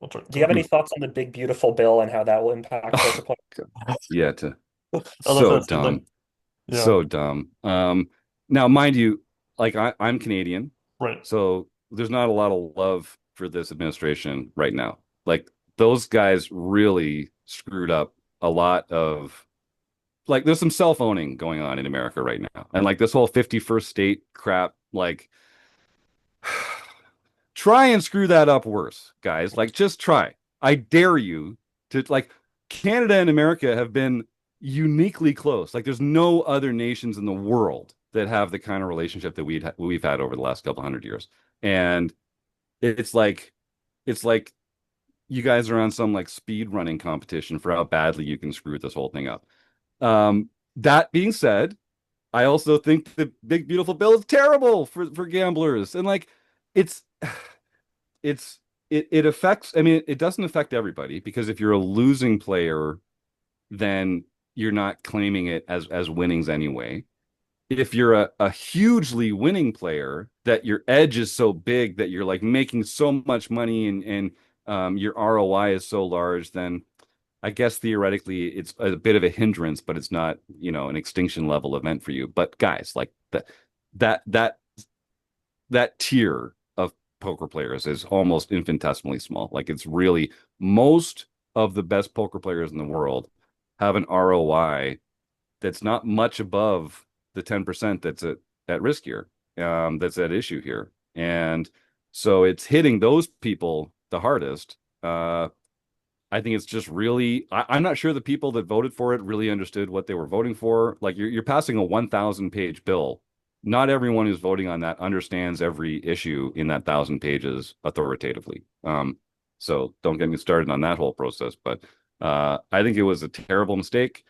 Oh, sorry, Do go you have ahead. any thoughts on the big beautiful bill and how that will impact poker Oh, players? God. Yeah, Oh, that's so the same thing. dumb. Yeah, So dumb. Now, mind you, like, I'm Canadian, right. so there's not a lot of love for this administration right now. Like, those guys really screwed up a lot of, like, there's some self-owning going on in America right now. And like this whole 51st state crap, like, try and screw that up worse, guys. Like, just try. I dare you to, like, Canada and America have been uniquely close. Like, there's no other nations in the world that have the kind of relationship that we've had over the last couple hundred years. And it's like it's like you guys are on some like speed running competition for how badly you can screw this whole thing up. That being said, I also think the big beautiful bill is terrible for gamblers. And like, it's it affects, I mean, it doesn't affect everybody, because if you're a losing player, then you're not claiming it as winnings anyway. If you're a hugely winning player, that your edge is so big that you're like making so much money, and your ROI is so large, then I guess theoretically it's a bit of a hindrance, but it's not, an extinction level event for you. But guys, like, that that that tier of poker players is almost infinitesimally small. Like, it's really, most of the best poker players in the world have an ROI that's not much above the 10% that's at risk here, that's at issue here. And so it's hitting those people the hardest. I think it's just really, I'm not sure the people that voted for it really understood what they were voting for. Like, you're passing a 1,000 page bill. Not everyone who's voting on that understands every issue in that 1,000 pages authoritatively. So don't get me started on that whole process. But I think it was a terrible mistake.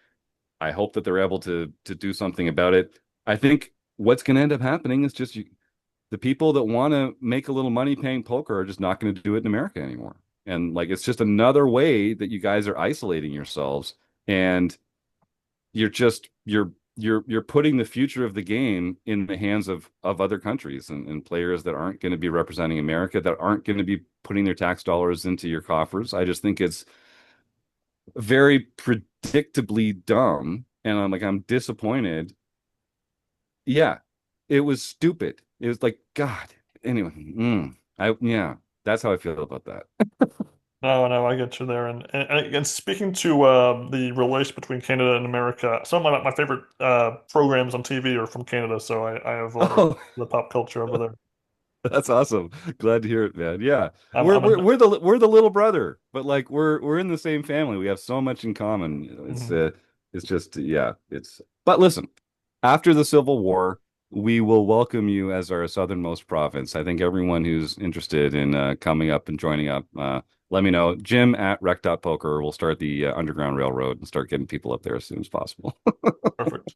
I hope that they're able to do something about it. I think what's going to end up happening is just the people that want to make a little money paying poker are just not going to do it in America anymore. And like, it's just another way that you guys are isolating yourselves, and you're putting the future of the game in the hands of other countries, and players that aren't going to be representing America, that aren't going to be putting their tax dollars into your coffers. I just think it's very predictably dumb, and I'm disappointed. Yeah, it was stupid. It was like, God. Anyway, yeah, that's how I feel about that. No, no, I get you there. And speaking to the relation between Canada and America, some of my favorite programs on TV are from Canada, so I have a lot of Oh, the pop culture over there. that's awesome. Glad to hear it, man. Yeah. I'm, We're I'm we're a, we're the little brother, but like, we're in the same family. We have so much in common. mhm. It's just, yeah, but listen, after the Civil War, we will welcome you as our southernmost province. I think everyone who's interested in coming up and joining up, let me know. Jim at Rec.Poker will start the Underground Railroad and start getting people up there as soon as possible. Perfect.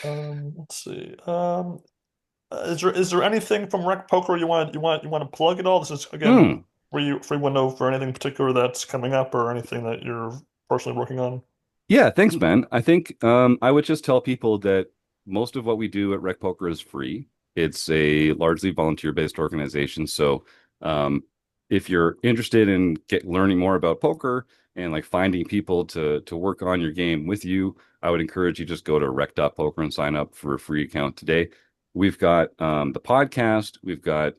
Let's see. Is there anything from Rec.Poker you want to plug at all? This is again Hmm. free window for anything particular that's coming up or anything that you're personally working on. Yeah, thanks, Ben. I think I would just tell people that most of what we do at Rec.Poker is free. It's a largely volunteer-based organization. So if you're interested in learning more about poker and like finding people to work on your game with you, I would encourage you just go to rec.poker and sign up for a free account today. We've got the podcast, we've got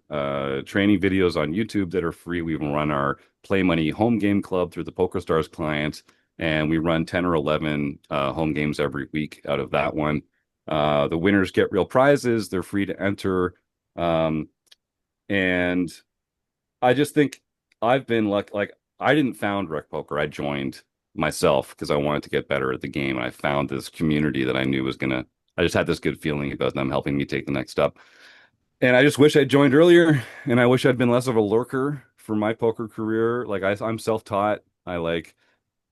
training videos on YouTube that are free. We even run our Play Money home game club through the PokerStars client, and we run 10 or 11 home games every week out of that one. The winners get real prizes. They're free to enter. Um, and I just think I've been like I didn't found Rec.Poker. I joined myself because I wanted to get better at the game. And I found this community that I knew was gonna, I just had this good feeling about them helping me take the next step. And I just wish I'd joined earlier, and I wish I'd been less of a lurker for my poker career. Like I'm self-taught. I like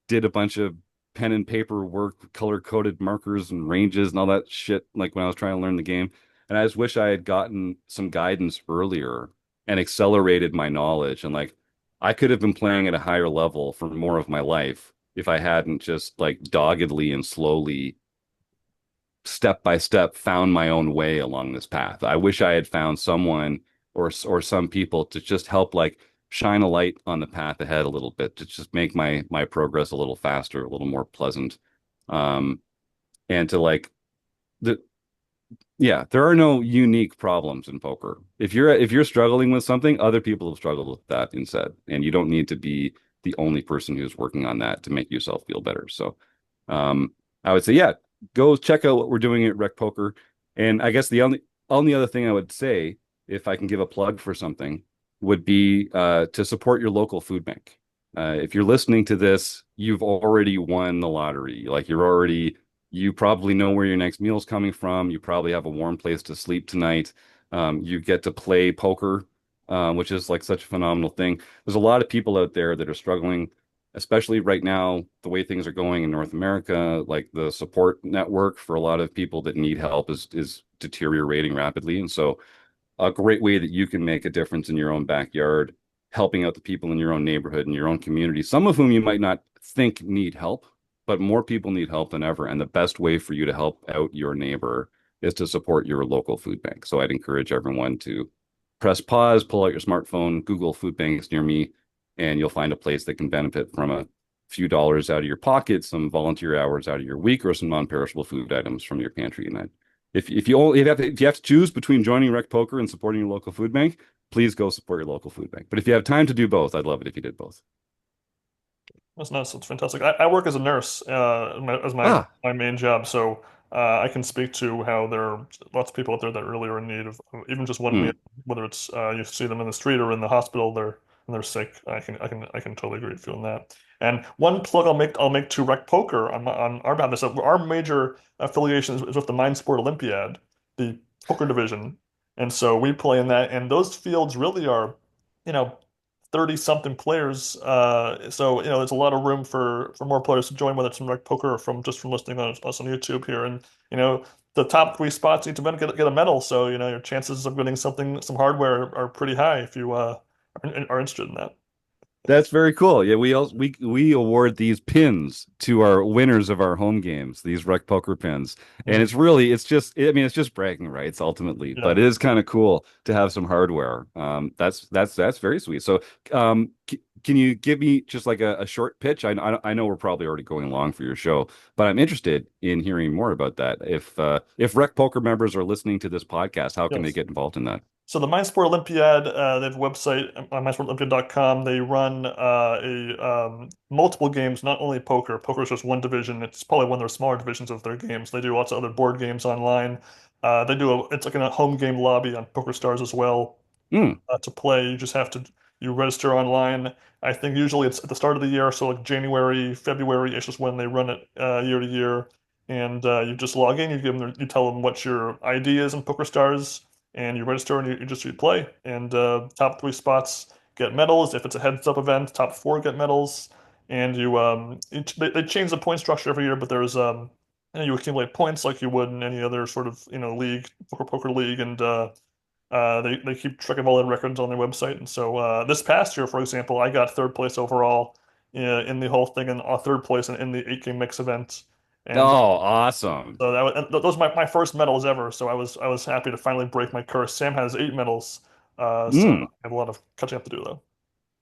did a bunch of pen and paper work, color coded markers and ranges and all that shit, like when I was trying to learn the game. And I just wish I had gotten some guidance earlier and accelerated my knowledge. And like I could have been playing at a higher level for more of my life if I hadn't just like doggedly and slowly, step by step, found my own way along this path. I wish I had found someone or some people to just help like shine a light on the path ahead a little bit to just make my progress a little faster, a little more pleasant. Um, and to like the yeah, there are no unique problems in poker. If you're struggling with something, other people have struggled with that instead, and you don't need to be the only person who's working on that to make yourself feel better. So, um, I would say, yeah, go check out what we're doing at Rec.Poker. And I guess the only other thing I would say, if I can give a plug for something, would be to support your local food bank. If you're listening to this, you've already won the lottery. Like you probably know where your next meal is coming from. You probably have a warm place to sleep tonight. You get to play poker, which is like such a phenomenal thing. There's a lot of people out there that are struggling, especially right now, the way things are going in North America. Like the support network for a lot of people that need help is deteriorating rapidly. And so a great way that you can make a difference in your own backyard, helping out the people in your own neighborhood and your own community, some of whom you might not think need help, but more people need help than ever. And the best way for you to help out your neighbor is to support your local food bank. So I'd encourage everyone to press pause, pull out your smartphone, Google food banks near me, and you'll find a place that can benefit from a few dollars out of your pocket, some volunteer hours out of your week, or some non-perishable food items from your pantry. And if you have to choose between joining Rec.Poker and supporting your local food bank, please go support your local food bank. But if you have time to do both, I'd love it if you did both. That's nice. That's fantastic. I work as a nurse as Ah, my main job, so I can speak to how there are lots of people out there that really are in need of even just one meal, mm, whether it's you see them in the street or in the hospital, they're sick. I can totally agree with feeling that. And one plug I'll make to Rec.Poker on our behalf is that our major affiliation is with the Mind Sport Olympiad, the poker division, and so we play in that. And those fields really are, you know, 30 something players. So, there's a lot of room for more players to join, whether it's from Rec.Poker or from listening on us on YouTube here. And, the top three spots each event get a medal. So, your chances of winning some hardware are pretty high if you are interested in that. that's very cool. Yeah, we award these pins to our winners of our home games, these Rec.Poker pins. And Mhm. it's just bragging rights ultimately, but Yeah. it is kind of cool to have some hardware. That's very sweet. So, can you give me just like a short pitch? I know we're probably already going long for your show, but I'm interested in hearing more about that. If Rec.Poker members are listening to this podcast, how can they Yes. get involved in that? So the Mindsport Olympiad, they have a website mindsportolympiad.com. They run multiple games, not only poker. Poker is just one division. It's probably one of their smaller divisions of their games. They do lots of other board games online. It's like in a home game lobby on PokerStars as well Hmm. to play. You register online. I think usually it's at the start of the year, so like January, February is just when they run it year to year. And you just log in, you tell them what your ID is in PokerStars, and you register and you play. And top three spots get medals. If it's a heads up event, top four get medals. And they change the point structure every year, but there's you accumulate points like you would in any other sort of league, poker league, and they keep track of all the records on their website. And so this past year, for example, I got third place overall, in the whole thing and third place in the 8 game mix event. Oh, And awesome. so that was, and those are my first medals ever. So I was happy to finally break my curse. Sam has 8 medals, so I Mm. have a lot of catching up to do though.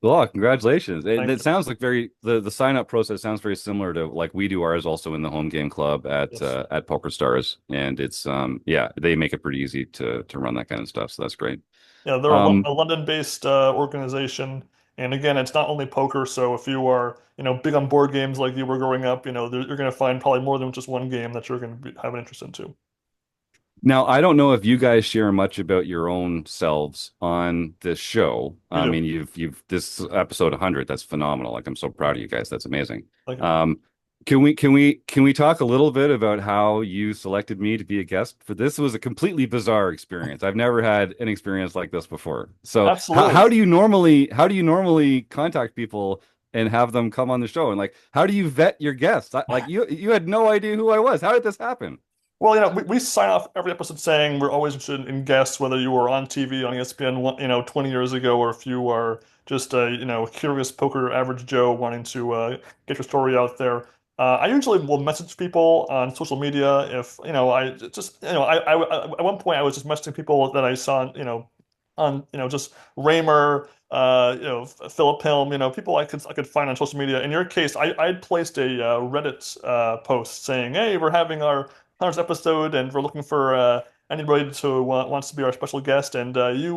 Well, congratulations. Thank It you. sounds like the sign up process sounds very similar to like we do ours also in the home game club Yes. at Poker Stars. And it's yeah, they make it pretty easy to run that kind of stuff. So that's great. Yeah, they're Um a London-based organization, and again, it's not only poker. So if you are, big on board games like you were growing up, you're going to find probably more than just one game that you're going to have an interest in too. Now, I don't know if you guys share much about your own selves on this show. We I do. mean, you've this episode 100, that's phenomenal. Like I'm so proud of you guys. That's amazing. Thank you. Um, can we talk a little bit about how you selected me to be a guest for this? Was a completely bizarre experience. I've never had an experience like this before. So, Absolutely. how do you normally contact people and have them come on the show? And like, how do you vet your guests? Like you had no idea who I was. How did this happen? Well, we sign off every episode saying we're always interested in guests, whether you were on TV on ESPN, 20 years ago, or if you are just a, curious poker average Joe wanting to get your story out there. I usually will message people on social media if, I just, at one point I was just messaging people that I saw, on, just Raymer, Philip Hilm, people I could find on social media. In your case, I'd placed a Reddit post saying, "Hey, we're having our 100th episode, and we're looking for anybody to wants to be our special guest." And you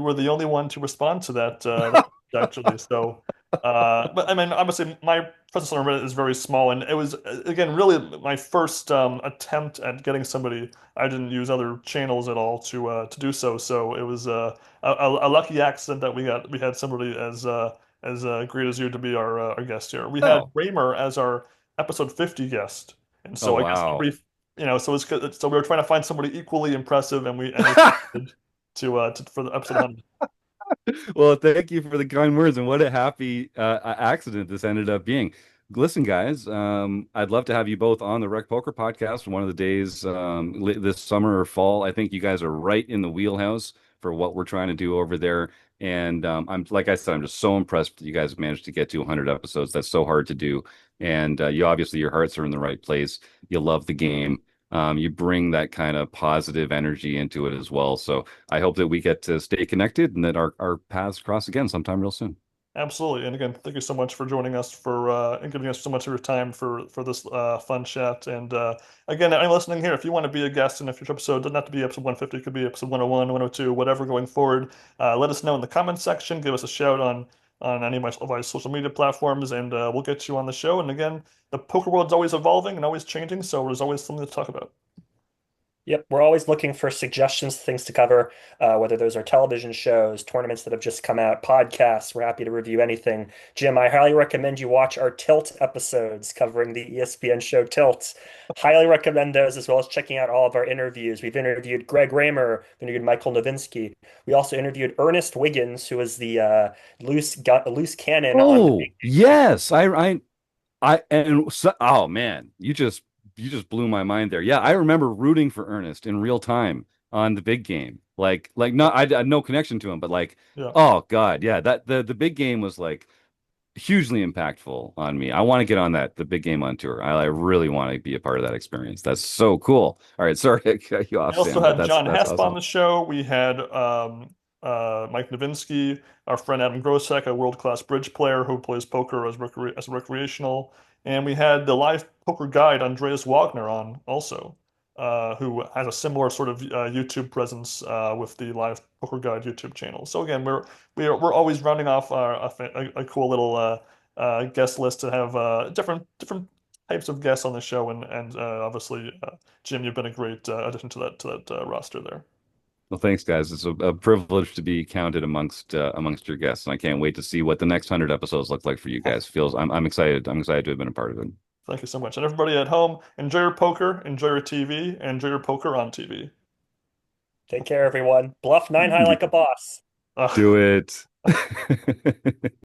were the only one to respond to that actually. So, but I mean, obviously, my presence on Reddit is very small, and it was again really my first attempt at getting somebody. I didn't use other channels at all to do so. So it was a lucky accident that we had somebody as great as you to be our guest here. We had Oh, Raymer as our episode 50 guest. And oh so I guess wow. so we were trying to find somebody equally impressive, and we did for the episode 100. Well, thank you for the kind words, and what a happy accident this ended up being. Listen, guys, I'd love to have you both on the Rec Poker podcast one of the days this summer or fall. I think you guys are right in the wheelhouse for what we're trying to do over there. And I'm like I said, I'm just so impressed that you guys managed to get to 100 episodes. That's so hard to do. And you obviously your hearts are in the right place. You love the game. You bring that kind of positive energy into it as well. So I hope that we get to stay connected and that our paths cross again sometime real soon. Absolutely. And again, thank you so much for joining us and giving us so much of your time for this fun chat. And again, anyone listening here, if you want to be a guest in a future episode, doesn't have to be episode 150, it could be episode 101, 102, whatever going forward. Let us know in the comments section. Give us a shout on any of my social media platforms, and we'll get you on the show. And again, the poker world's always evolving and always changing, so there's always something to talk about. Yep, we're always looking for suggestions, things to cover, whether those are television shows, tournaments that have just come out, podcasts. We're happy to review anything. Jim, I highly recommend you watch our Tilt episodes covering the ESPN show Tilt. Highly recommend those, as well as checking out all of our interviews. We've interviewed Greg Raymer, we interviewed Michael Novinsky. We also interviewed Ernest Wiggins, who was the loose cannon on the Oh, yes. And so, oh man, you just blew my mind there. Yeah, I remember rooting for Ernest in real time on the big game. Like not I had no connection to him, but like, Yeah. oh God, yeah, that the big game was like hugely impactful on me. I want to get on the big game on tour. I really want to be a part of that experience. That's so cool. All right, sorry to cut you We off, also Sam, but had John that's Hesp on awesome. the show. We had Mike Novinsky, our friend Adam Grosek, a world-class bridge player who plays poker as recreational. And we had the live poker guide, Andreas Wagner, on also, who has a similar sort of YouTube presence with the live poker guide YouTube channel. So again, we're always rounding off a cool little guest list to have different types of guests on the show, and obviously. Jim, you've been a great addition to that roster there. Well, thanks, guys. It's a privilege to be counted amongst your guests, and I can't wait to see what the next 100 episodes look like for you guys. I'm excited. I'm excited to have been a part of it. Thank you so much. And everybody at home, enjoy your poker, enjoy your TV, and enjoy your poker on TV. Take care, everyone. Bluff nine high like a boss. Uh, Do it.